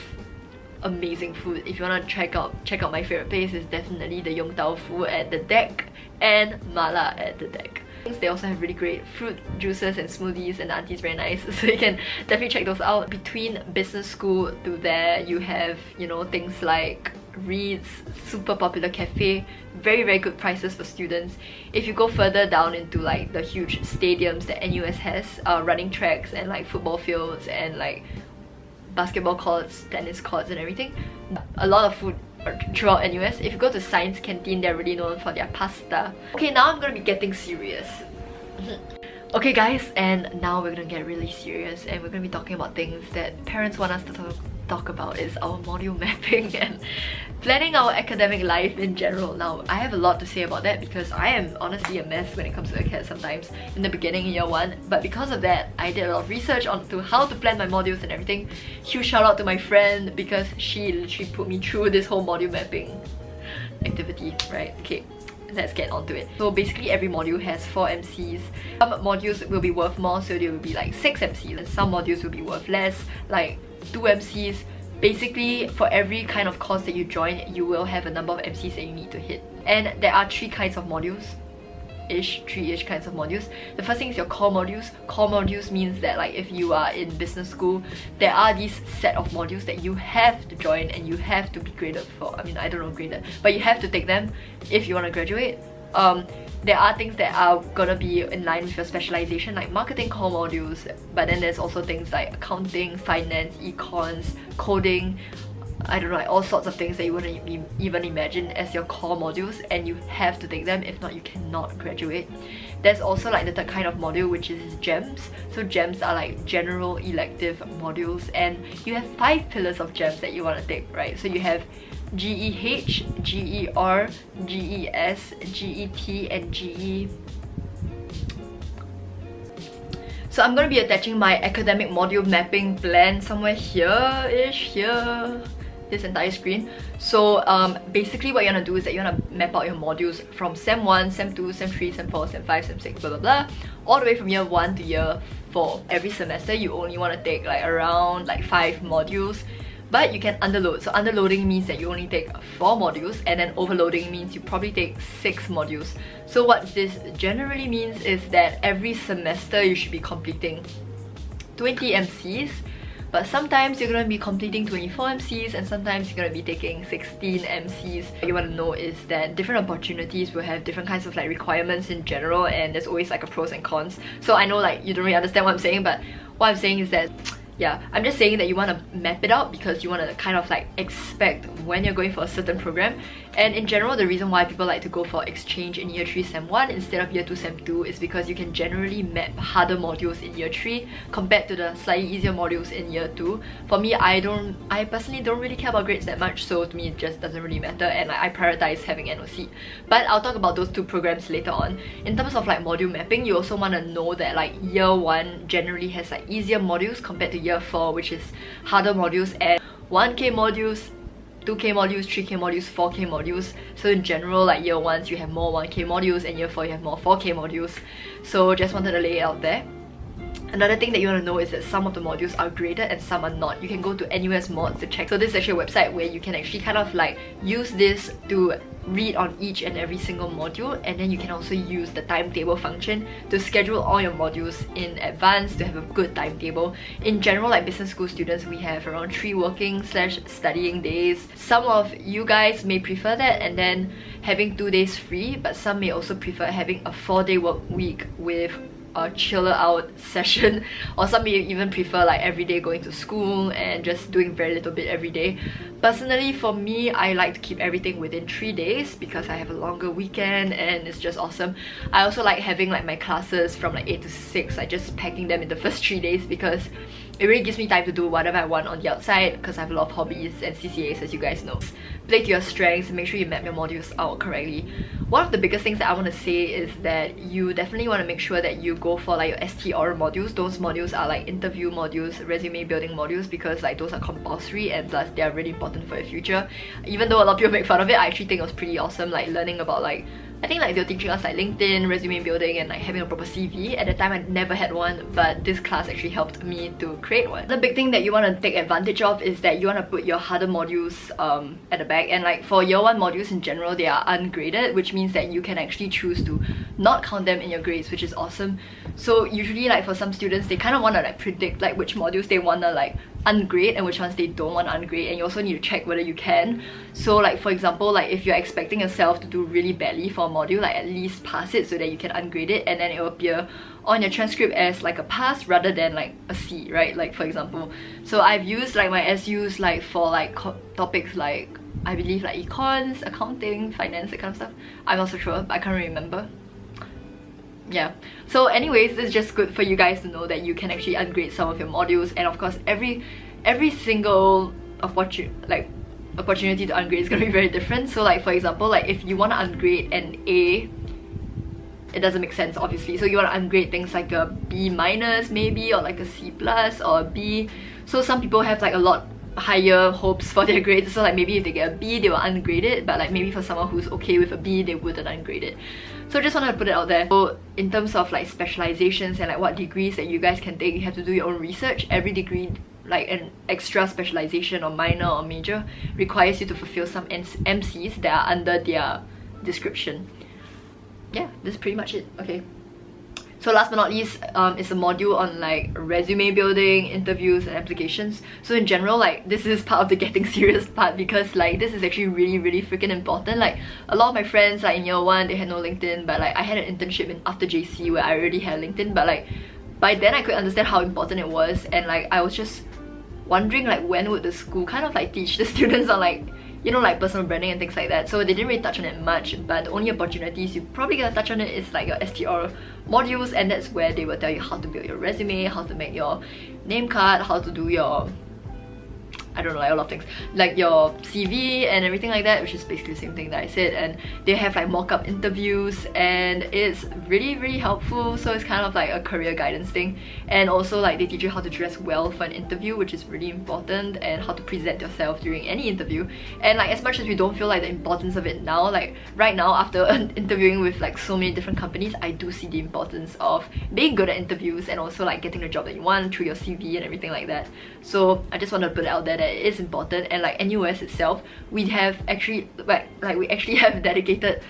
amazing food. If you want to check out my favorite place, is definitely the Yong Fu at the deck and Mala at the deck. They also have really great fruit juices and smoothies, and the auntie's very nice, so you can definitely check those out. Between business school to there, you have, you know, things like Reed's super popular cafe, very good prices for students. If you go further down into like the huge stadiums that NUS has, running tracks and like football fields and like basketball courts, tennis courts and everything, a lot of food throughout NUS. If you go to Science Canteen, they're really known for their pasta. Okay, now I'm gonna be getting serious. Okay guys, and now we're gonna get really serious and we're gonna be talking about things that parents want us to talk about. Is our module mapping and planning our academic life in general. Now, I have a lot to say about that because I am honestly a mess when it comes to acad sometimes in the beginning in year 1, but because of that, I did a lot of research onto how to plan my modules and everything. Huge shout out to my friend because she literally put me through this whole module mapping activity, right? Okay, let's get onto it. So basically every module has 4 MCs. Some modules will be worth more, so there will be like 6 MCs, and some modules will be worth less, like 2 MCs. Basically, for every kind of course that you join, you will have a number of MCs that you need to hit. And there are 3 kinds of modules. three-ish kinds of modules. The first thing is your core modules. Core modules means that like if you are in business school, there are these set of modules that you have to join and you have to be graded for. I mean, I don't know graded, but you have to take them if you want to graduate. There are things that are gonna be in line with your specialization, like marketing core modules, but then there's also things like accounting, finance, econs, coding, I don't know, like all sorts of things that you wouldn't even imagine as your core modules, and you have to take them, if not you cannot graduate. There's also like the third kind of module, which is GEMs. So GEMs are like general elective modules, and you have 5 pillars of GEMs that you want to take, right? So you have GEH, GER, GES, GET, and GE. So I'm going to be attaching my academic module mapping plan somewhere here-ish, here, this entire screen. So basically what you want to do is that you want to map out your modules from Sem 1, Sem 2, Sem 3, Sem 4, Sem 5, Sem 6, blah blah blah, all the way from year 1 to year 4. Every semester you only want to take like around like 5 modules. But you can underload. So underloading means that you only take 4 modules, and then overloading means you probably take 6 modules. So what this generally means is that every semester you should be completing 20 MCs, but sometimes you're going to be completing 24 MCs and sometimes you're going to be taking 16 MCs. What you want to know is that different opportunities will have different kinds of like requirements in general, and there's always like a pros and cons. So I know like you don't really understand what I'm saying, but what I'm saying is that yeah, I'm just saying that you want to map it out because you want to kind of like expect when you're going for a certain program. And in general, the reason why people like to go for exchange in year 3 Sem 1 instead of year 2 Sem 2 is because you can generally map harder modules in year 3 compared to the slightly easier modules in year 2. For me, I personally don't really care about grades that much, so to me it just doesn't really matter, and like, I prioritize having NOC. But I'll talk about those 2 programs later on. In terms of like module mapping, you also want to know that like year 1 generally has like easier modules compared to year 4, which is harder modules, and 1K modules, 2K modules, 3K modules, 4K modules. So in general, like year 1s you have more 1K modules, and year 4 you have more 4K modules. So just wanted to lay it out there. Another thing that you want to know is that some of the modules are graded and some are not. You can go to NUS mods to check. So this is actually a website where you can actually kind of like use this to read on each and every single module, and then you can also use the timetable function to schedule all your modules in advance to have a good timetable. In general, like business school students, we have around 3 working/studying days. Some of you guys may prefer that and then having 2 days free, but some may also prefer having a 4-day work week with a chiller out session, or some may even prefer like every day going to school and just doing very little bit every day. Personally, for me, I like to keep everything within 3 days because I have a longer weekend and it's just awesome. I also like having like my classes from like 8 to 6, like just packing them in the first 3 days because it really gives me time to do whatever I want on the outside because I have a lot of hobbies and CCAs, as you guys know. Play to your strengths and make sure you map your modules out correctly. One of the biggest things that I want to say is that you definitely want to make sure that you go for like your STR modules. Those modules are like interview modules, resume building modules, because like those are compulsory and plus they are really important for your future. Even though a lot of people make fun of it, I actually think it was pretty awesome, like learning about like, I think like they were teaching us like LinkedIn, resume building, and like having a proper CV. At the time I never had one, but this class actually helped me to create one. The big thing that you want to take advantage of is that you want to put your harder modules at the back, and like for year 1 modules in general, they are ungraded, which means that you can actually choose to not count them in your grades, which is awesome. So usually like for some students, they kind of want to like predict like which modules they want to like ungrade and which ones they don't want to ungrade, and you also need to check whether you can. So like for example, like if you're expecting yourself to do really badly for a module, like at least pass it so that you can ungrade it, and then it will appear on your transcript as like a pass rather than like a C, right? Like for example, so I've used like my SUs like for like topics like I believe like econs, accounting, finance, that kind of stuff. I'm not so sure, but I can't remember. Yeah, so anyways, this is just good for you guys to know that you can actually ungrade some of your modules, and of course every single opportunity to ungrade is going to be very different. So like for example, like if you want to ungrade an A, it doesn't make sense obviously, so you want to ungrade things like a B- maybe, or like a C+ or a B. So some people have like a lot higher hopes for their grades, so like maybe if they get a B they will ungrade it, but like maybe for someone who's okay with a B they wouldn't ungrade it. So just wanted to put it out there. So in terms of like specializations and like what degrees that you guys can take, you have to do your own research. Every degree, like an extra specialization or minor or major, requires you to fulfill some MCs that are under their description. yeah, this is pretty much it. Okay. So last but not least, is a module on like resume building, interviews and applications. So in general, like this is part of the getting serious part, because like this is actually really freaking important. Like a lot of my friends like in year 1 they had no LinkedIn, but like I had an internship after JC where I already had LinkedIn, but like by then I could understand how important it was, and like I was just wondering like when would the school kind of like teach the students on like, you know, like personal branding and things like that. So they didn't really touch on it much, but the only opportunities you probably gonna touch on it is like your STR modules, and that's where they will tell you how to build your resume, how to make your name card, how to do your, I don't know, like a lot of things, like your CV and everything like that, which is basically the same thing that I said. And they have like mock-up interviews, and it's really helpful. So it's kind of like a career guidance thing, and also like they teach you how to dress well for an interview, which is really important, and how to present yourself during any interview. And like as much as we don't feel like the importance of it now, like right now after interviewing with like so many different companies, I do see the importance of being good at interviews and also like getting the job that you want through your CV and everything like that. So I just want to put it out there that it is important. And like NUS itself, we have actually we actually have dedicated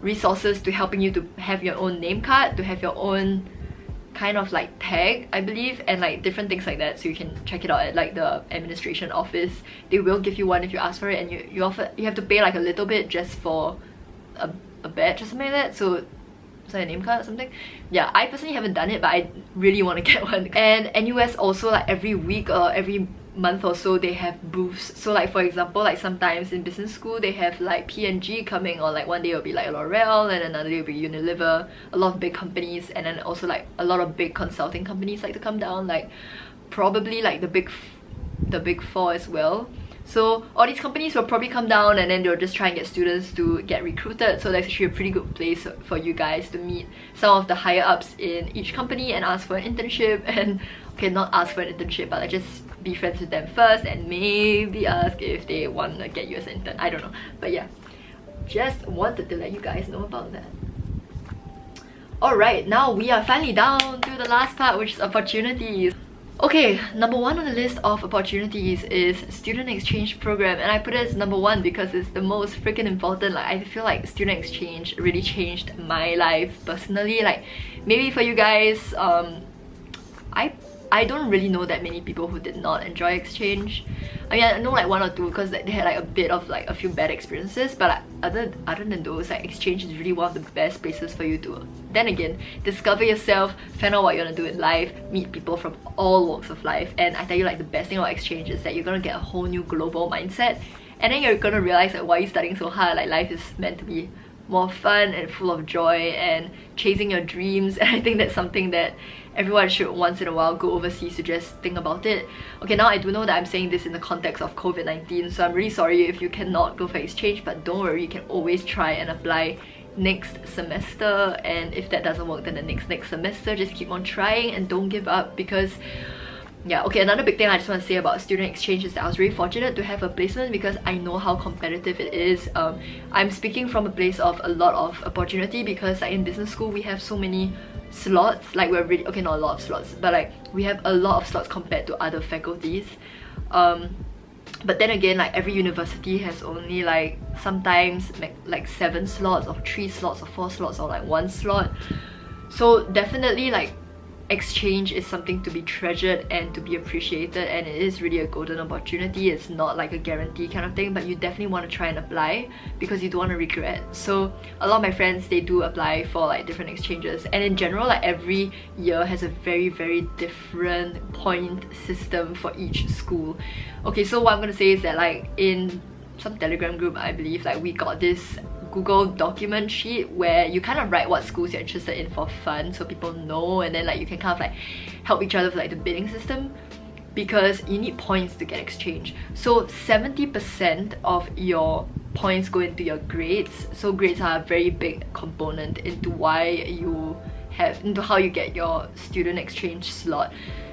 resources to helping you to have your own name card, to have your own kind of like tag, I believe, and like different things like that. So you can check it out at like the administration office. They will give you one if you ask for it, and you have to pay like a little bit just for a badge or something like that. So it's like a name card or something. Yeah, I personally haven't done it, but I really want to get one. And NUS also, like every week or every month or so, they have booths. So like for example, like sometimes in business school they have like P&G coming, or like one day it'll be like L'Oreal, and another day it'll be Unilever, a lot of big companies. And then also like a lot of big consulting companies like to come down, like probably like the big four as well. So all these companies will probably come down, and then they'll just try and get students to get recruited. So that's actually a pretty good place for you guys to meet some of the higher ups in each company and ask for an internship. And okay, not ask for an internship, but like just be friends with them first, and maybe ask if they want to get you as an intern. I don't know, but yeah, just wanted to let you guys know about that. Alright, now we are finally down to the last part, which is opportunities. Okay, number 1 on the list of opportunities is student exchange program, and I put it as number 1 because it's the most freaking important. Like I feel like student exchange really changed my life personally. Like maybe for you guys, I don't really know that many people who did not enjoy exchange. I mean, I know like 1 or 2 because they had like a bit of like a few bad experiences, but like, other than those, like exchange is really one of the best places for you to, then again, discover yourself, find out what you want to do in life, meet people from all walks of life. And I tell you, like the best thing about exchange is that you're gonna get a whole new global mindset, and then you're gonna realize like why you're studying so hard. Like life is meant to be more fun and full of joy and chasing your dreams, and I think that's something that everyone should once in a while go overseas to just think about it. Okay, now I do know that I'm saying this in the context of COVID-19, so I'm really sorry if you cannot go for exchange, but don't worry, you can always try and apply next semester, and if that doesn't work, then the next semester. Just keep on trying and don't give up, because yeah. Okay, another big thing I just want to say about student exchange is that I was really fortunate to have a placement, because I know how competitive it is. I'm speaking from a place of a lot of opportunity, because like in business school we have so many slots. Like we're really, okay, not a lot of slots, but like we have a lot of slots compared to other faculties. But then again, like every university has only like sometimes like 7 slots or 3 slots or 4 slots or like 1 slot. So definitely like exchange is something to be treasured and to be appreciated, and it is really a golden opportunity. It's not like a guarantee kind of thing, but you definitely want to try and apply because you don't want to regret. So a lot of my friends, they do apply for like different exchanges, and in general like every year has a very different point system for each school. Okay, so what I'm gonna say is that like in some Telegram group, I believe, like we got this Google document sheet where you kind of write what schools you're interested in for fun, so people know, and then like you can kind of like help each other with like the bidding system, because you need points to get exchange. So 70% of your points go into your grades, so grades are a very big component into how you get your student exchange slot.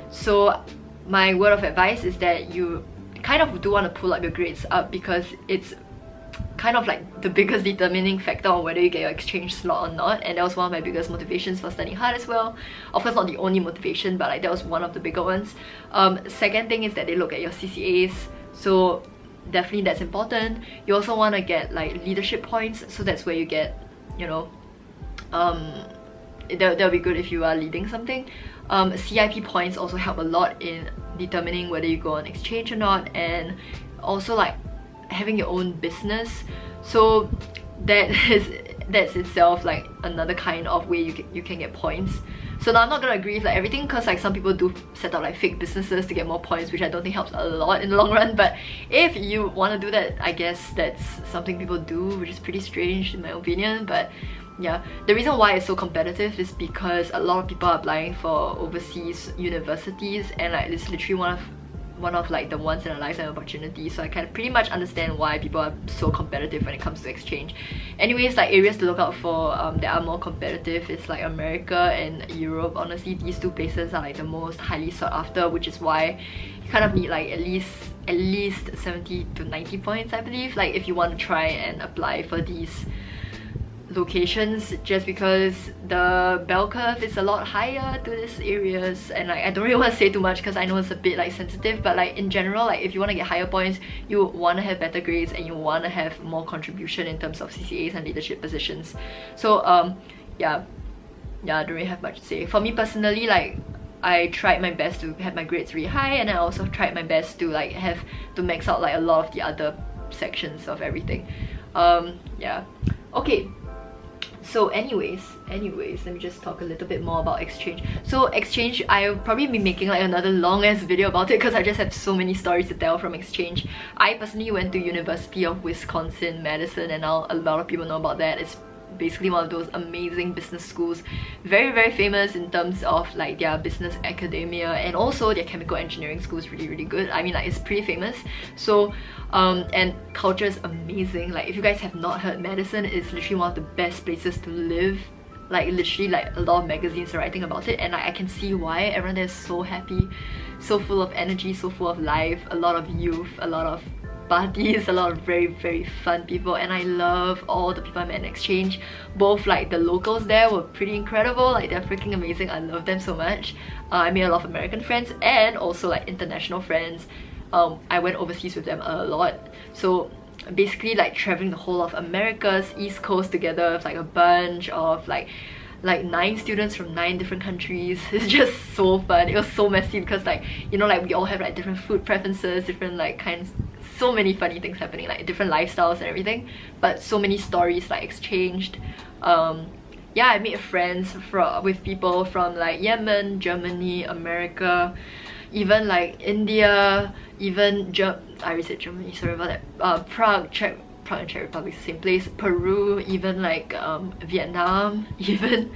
So my word of advice is that you kind of do want to pull up your grades up, because it's kind of like the biggest determining factor on whether you get your exchange slot or not. And that was one of my biggest motivations for studying hard as well. Of course not the only motivation, but like that was one of the bigger ones. Second thing is that they look at your CCAs, so definitely that's important. You also want to get like leadership points, so that's where you get, you know, that'll be good if you are leading something. CIP points also help a lot in determining whether you go on exchange or not, and also like having your own business. So that's itself like another kind of way you can get points. So now I'm not gonna agree with like everything, because like some people do set up like fake businesses to get more points, which I don't think helps a lot in the long run. But if you want to do that, I guess that's something people do, which is pretty strange in my opinion. But yeah, the reason why it's so competitive is because a lot of people are applying for overseas universities, and like it's literally one of like the once in a lifetime opportunities. So I kind of pretty much understand why people are so competitive when it comes to exchange. Anyways, like areas to look out for that are more competitive is like America and Europe. Honestly, these two places are like the most highly sought after, which is why you kind of need like at least 70 to 90 points, I believe, like if you want to try and apply for these locations, just because the bell curve is a lot higher to these areas. And like I don't really want to say too much because I know it's a bit like sensitive, but like in general, like if you want to get higher points, you want to have better grades and you want to have more contribution in terms of CCAs and leadership positions. So yeah, I don't really have much to say. For me personally, like I tried my best to have my grades really high, and I also tried my best to like have to max out like a lot of the other sections of everything. Yeah, okay. So anyways, let me just talk a little bit more about exchange. So exchange, I'll probably be making like another long ass video about it because I just have so many stories to tell from exchange. I personally went to University of Wisconsin, Madison, and now a lot of people know about that. It's basically one of those amazing business schools, very famous in terms of like their business academia, and also their chemical engineering school is really good. I mean, like it's pretty famous. So and culture is amazing. Like if you guys have not heard, Madison is literally one of the best places to live. Like literally, like a lot of magazines are writing about it, and like, I can see why. Everyone there is so happy, so full of energy, so full of life, a lot of youth, a lot of parties, a lot of very fun people. And I love all the people I met in exchange. Both like the locals there were pretty incredible, like they're freaking amazing. I love them so much. I made a lot of American friends and also like international friends. I went overseas with them a lot. So basically like traveling the whole of America's East Coast together with like a bunch of like 9 students from 9 different countries. It's just so fun. It was so messy because like, you know, like we all have like different food preferences, different like kinds, so many funny things happening, like different lifestyles and everything, but so many stories like exchanged. Yeah, I made friends with people from like Yemen, Germany, America, even like India, even I already said Germany, sorry about that, Prague and Czech Republic is the same place, Peru, even like Vietnam, even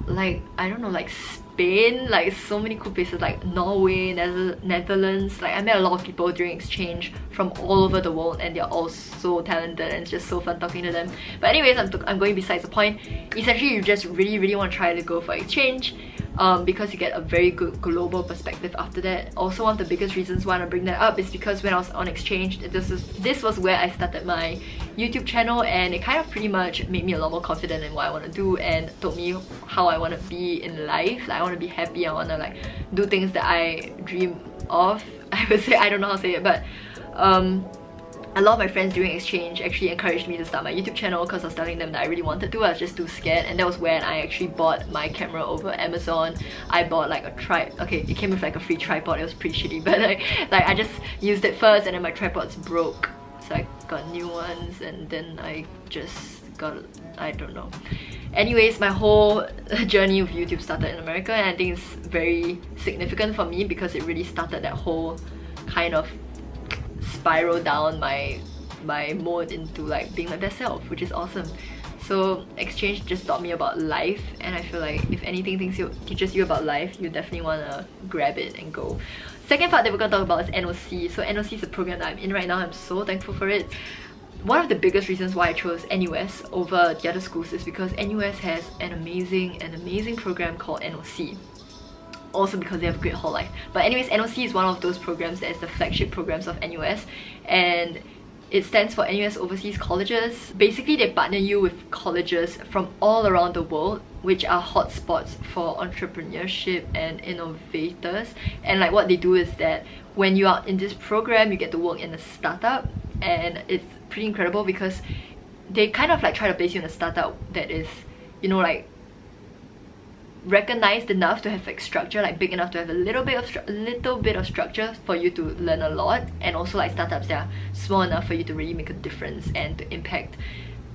like I don't know, like Spain, like so many cool places, like Norway, Netherlands. Like I met a lot of people during exchange from all over the world, and they're all so talented, and it's just so fun talking to them. But anyways, I'm going besides the point. Essentially, you just really want to try to go for exchange, because you get a very good global perspective after that. Also, one of the biggest reasons why I bring that up is because when I was on exchange, this was where I started my YouTube channel, and it kind of pretty much made me a lot more confident in what I want to do and told me how I want to be in life. Like I want to be happy, I want to like do things that I dream of. I would say, I don't know how to say it, but a lot of my friends during exchange actually encouraged me to start my YouTube channel because I was telling them that I really wanted to. I was just too scared, and that was when I actually bought my camera over Amazon. I bought like a okay, it came with like a free tripod. It was pretty shitty, but like I just used it first, and then my tripods broke, so I got new ones, and then I just got, I don't know. Anyways, my whole journey with YouTube started in America, and I think it's very significant for me because it really started that whole kind of spiral down my mode into like being my best self, which is awesome. So exchange just taught me about life, and I feel like if anything teaches you about life, you definitely want to grab it and go. Second part that we're going to talk about is NOC. So NOC is a program that I'm in right now. I'm so thankful for it. One of the biggest reasons why I chose NUS over the other schools is because NUS has an amazing program called NOC. Also because they have a great hall life. But anyways, NOC is one of those programs that is the flagship programs of NUS, and it stands for NUS Overseas Colleges. Basically, they partner you with colleges from all around the world, which are hotspots for entrepreneurship and innovators. And like what they do is that when you are in this program, you get to work in a startup, and it's pretty incredible because they kind of like try to place you in a startup that is you know, like recognized enough to have like structure, like big enough to have a little bit of structure for you to learn a lot, and also like startups that are small enough for you to really make a difference and to impact,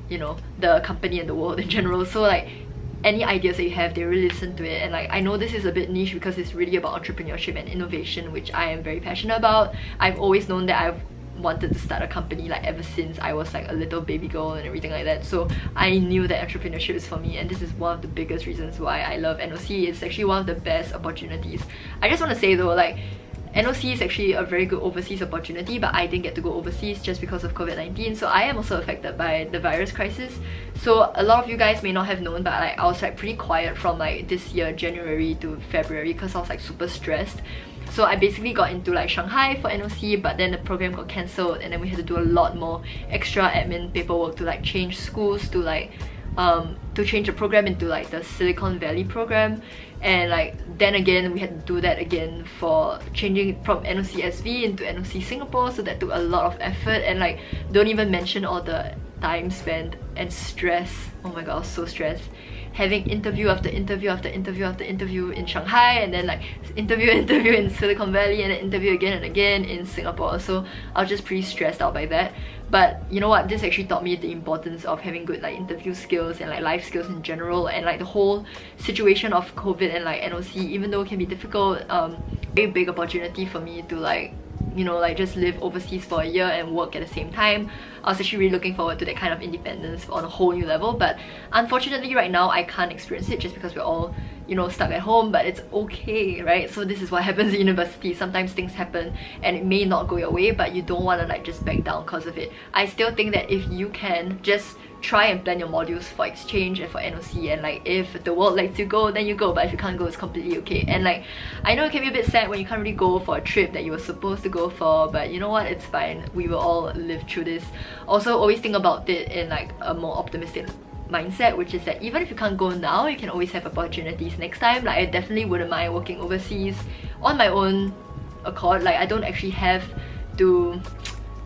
you know, the company and the world in general. So like any ideas that you have, they really listen to it. And like I know this is a bit niche because it's really about entrepreneurship and innovation, which I am very passionate about. I've always known that I've wanted to start a company like ever since I was like a little baby girl and everything like that. So I knew that entrepreneurship is for me, and this is one of the biggest reasons why I love NOC. It's actually one of the best opportunities. I just want to say though, like NOC is actually a very good overseas opportunity, but I didn't get to go overseas just because of COVID-19. So I am also affected by the virus crisis. So a lot of you guys may not have known, but like I was like pretty quiet from like this year January to February because I was like super stressed. So I basically got into like Shanghai for NOC, but then the program got cancelled, and then we had to do a lot more extra admin paperwork to like change schools, to like to change the program into like the Silicon Valley program. And like then again we had to do that again for changing from NOC SV into NOC Singapore, so that took a lot of effort. And like don't even mention all the time spent and stress. Oh my god, I was so stressed, having interview after interview after interview after interview in Shanghai, and then like interview in Silicon Valley, and then interview again and again in Singapore. So I was just pretty stressed out by that. But you know what, this actually taught me the importance of having good like interview skills and like life skills in general. And like the whole situation of COVID and like NOC, even though it can be difficult, very big opportunity for me to like, you know, like just live overseas for a year and work at the same time. I was actually really looking forward to that kind of independence on a whole new level. But unfortunately right now I can't experience it just because we're all, you know, stuck at home. But it's okay, right? So this is what happens in university. Sometimes things happen and it may not go your way, but you don't want to like just back down because of it. I still think that if you can just try and plan your modules for exchange and for NOC, and like if the world lets you go, then you go, but if you can't go, it's completely okay. And like I know it can be a bit sad when you can't really go for a trip that you were supposed to go for, but you know what, it's fine. We will all live through this. Also, always think about it in like a more optimistic mindset, which is that even if you can't go now, you can always have opportunities next time. Like I definitely wouldn't mind working overseas on my own accord. Like I don't actually have to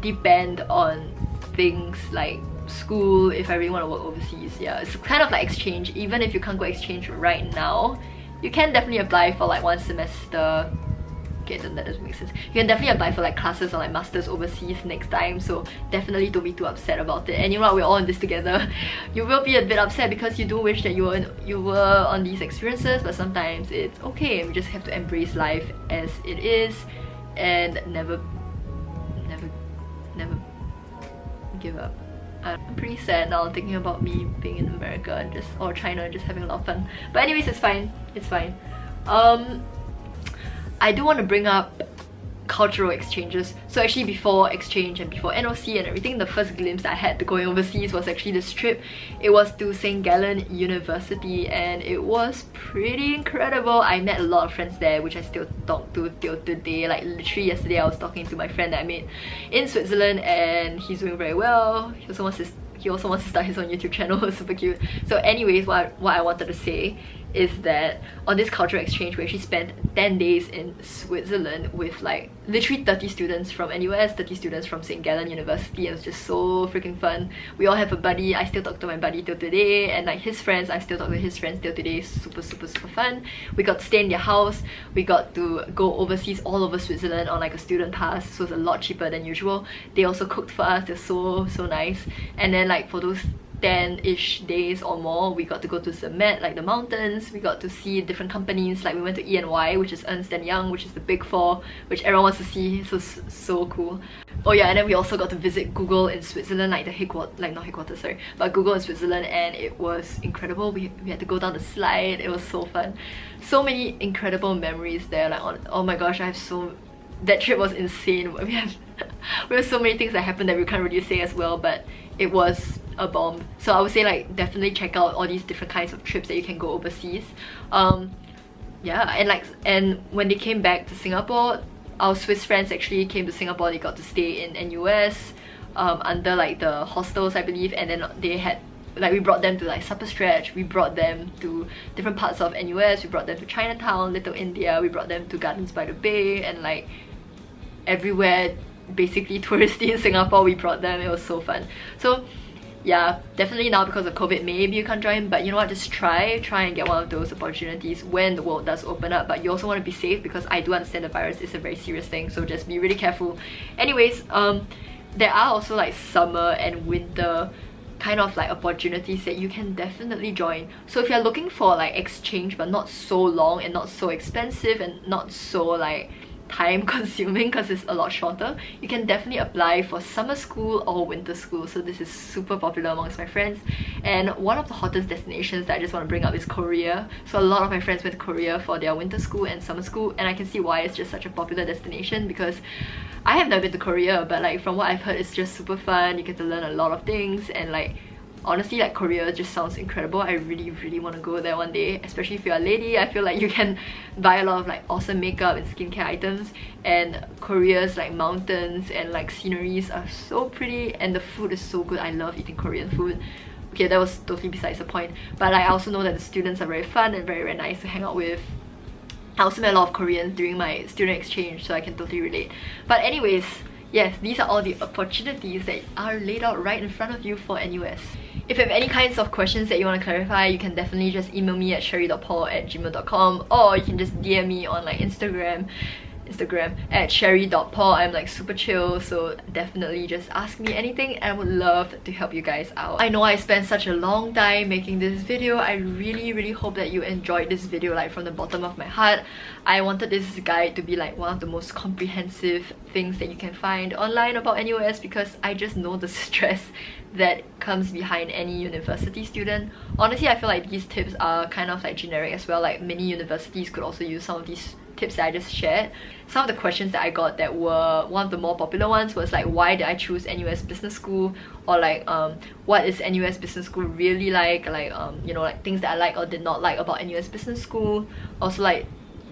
depend on things like school if I really want to work overseas. Yeah, it's kind of like exchange. Even if you can't go exchange right now, you can definitely apply for like one semester. Okay, then that doesn't make sense. You can definitely apply for like classes or like masters overseas next time, so definitely don't be too upset about it. And you know what, we're all in this together. You will be a bit upset because you do wish that you were on these experiences, but sometimes it's okay. We just have to embrace life as it is and never give up. I'm pretty sad now thinking about me being in America and or China and just having a lot of fun. But anyways, it's fine. It's fine. I do want to bring up cultural exchanges. So actually before exchange and before NOC and everything, the first glimpse I had to going overseas was actually this trip. It was to St. Gallen University and it was pretty incredible. I met a lot of friends there, which I still talk to till today. Like literally yesterday I was talking to my friend that I made in Switzerland and he's doing very well. He also wants to start his own YouTube channel. Super cute. So anyways, what I wanted to say is that on this cultural exchange we actually spent 10 days in Switzerland with like literally 30 students from NUS, 30 students from St. Gallen University. It was just so freaking fun. We all have a buddy. I still talk to my buddy till today, and like his friends, I still talk to his friends till today. Super fun. We got to stay in their house. We got to go overseas all over Switzerland on like a student pass, so it's a lot cheaper than usual. They also cooked for us. They're so nice. And then like for those 10-ish days or more, we got to go to Snippet, like the mountains. We got to see different companies. Like we went to EY, which is Ernst & Young, which is the big four, which everyone wants to see. So cool. Oh yeah, and then we also got to visit Google in Switzerland, like the not headquarters, sorry, but Google in Switzerland, and it was incredible. We had to go down the slide. It was so fun. So many incredible memories there. Like oh my gosh, that trip was insane. We have so many things that happened that we can't really say as well, but it was a bomb. So I would say like definitely check out all these different kinds of trips that you can go overseas. Yeah, and when they came back to Singapore, our Swiss friends actually came to Singapore. They got to stay in NUS under like the hostels, I believe, and then they had like we brought them to like Supper Stretch, we brought them to different parts of NUS, we brought them to Chinatown, Little India, we brought them to Gardens by the Bay, and like everywhere basically touristy in Singapore we brought them. It was so fun. So yeah, definitely now because of COVID, maybe you can't join, but you know what, just try and get one of those opportunities when the world does open up. But you also want to be safe, because I do understand the virus is a very serious thing, so just be really careful. Anyways, there are also like summer and winter kind of like opportunities that you can definitely join. So if you're looking for like exchange but not so long and not so expensive and not so like time consuming because it's a lot shorter, you can definitely apply for summer school or winter school. So this is super popular amongst my friends, and one of the hottest destinations that I just want to bring up is Korea. So a lot of my friends went to Korea for their winter school and summer school, and I can see why it's just such a popular destination, because I have never been to Korea, but like from what I've heard, it's just super fun. You get to learn a lot of things, and like honestly, like Korea just sounds incredible. I really want to go there one day, especially if you're a lady. I feel like you can buy a lot of like awesome makeup and skincare items, and Korea's like mountains and like sceneries are so pretty, and the food is so good. I love eating Korean food. Okay, that was totally besides the point, but I also know that the students are very fun and very nice to hang out with. I also met a lot of Koreans during my student exchange, so I can totally relate. But anyways, yes, these are all the opportunities that are laid out right in front of you for NUS. If you have any kinds of questions that you want to clarify, you can definitely just email me at cherie.paw@gmail.com, or you can just DM me on like Instagram at cherie.paw. I'm like super chill, so definitely just ask me anything, and I would love to help you guys out. I know I spent such a long time making this video. I really hope that you enjoyed this video like from the bottom of my heart. I wanted this guide to be like one of the most comprehensive things that you can find online about NUS, because I just know the stress that comes behind any university student. Honestly, I feel like these tips are kind of like generic as well. Like many universities could also use some of these tips that I just shared. Some of the questions that I got that were one of the more popular ones was like, why did I choose NUS Business School? Or like, what is NUS Business School really like? You know, like things that I like or did not like about NUS Business School. Also like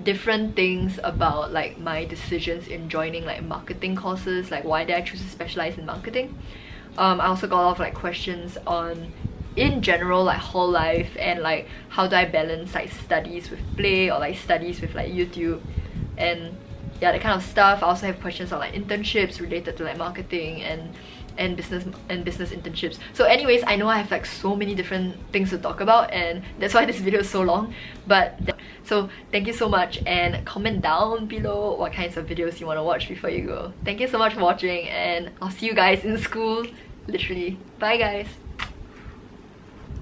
different things about like my decisions in joining like marketing courses, like why did I choose to specialize in marketing. I also got a lot of like questions on in general like hall life, and like how do I balance like studies with play, or like studies with like YouTube, and yeah, that kind of stuff. I also have questions on like internships related to like marketing and business internships. So anyways, I know I have like so many different things to talk about, and that's why this video is so long. But so thank you so much, and comment down below what kinds of videos you want to watch before you go. Thank you so much for watching, and I'll see you guys in school, literally. Bye guys.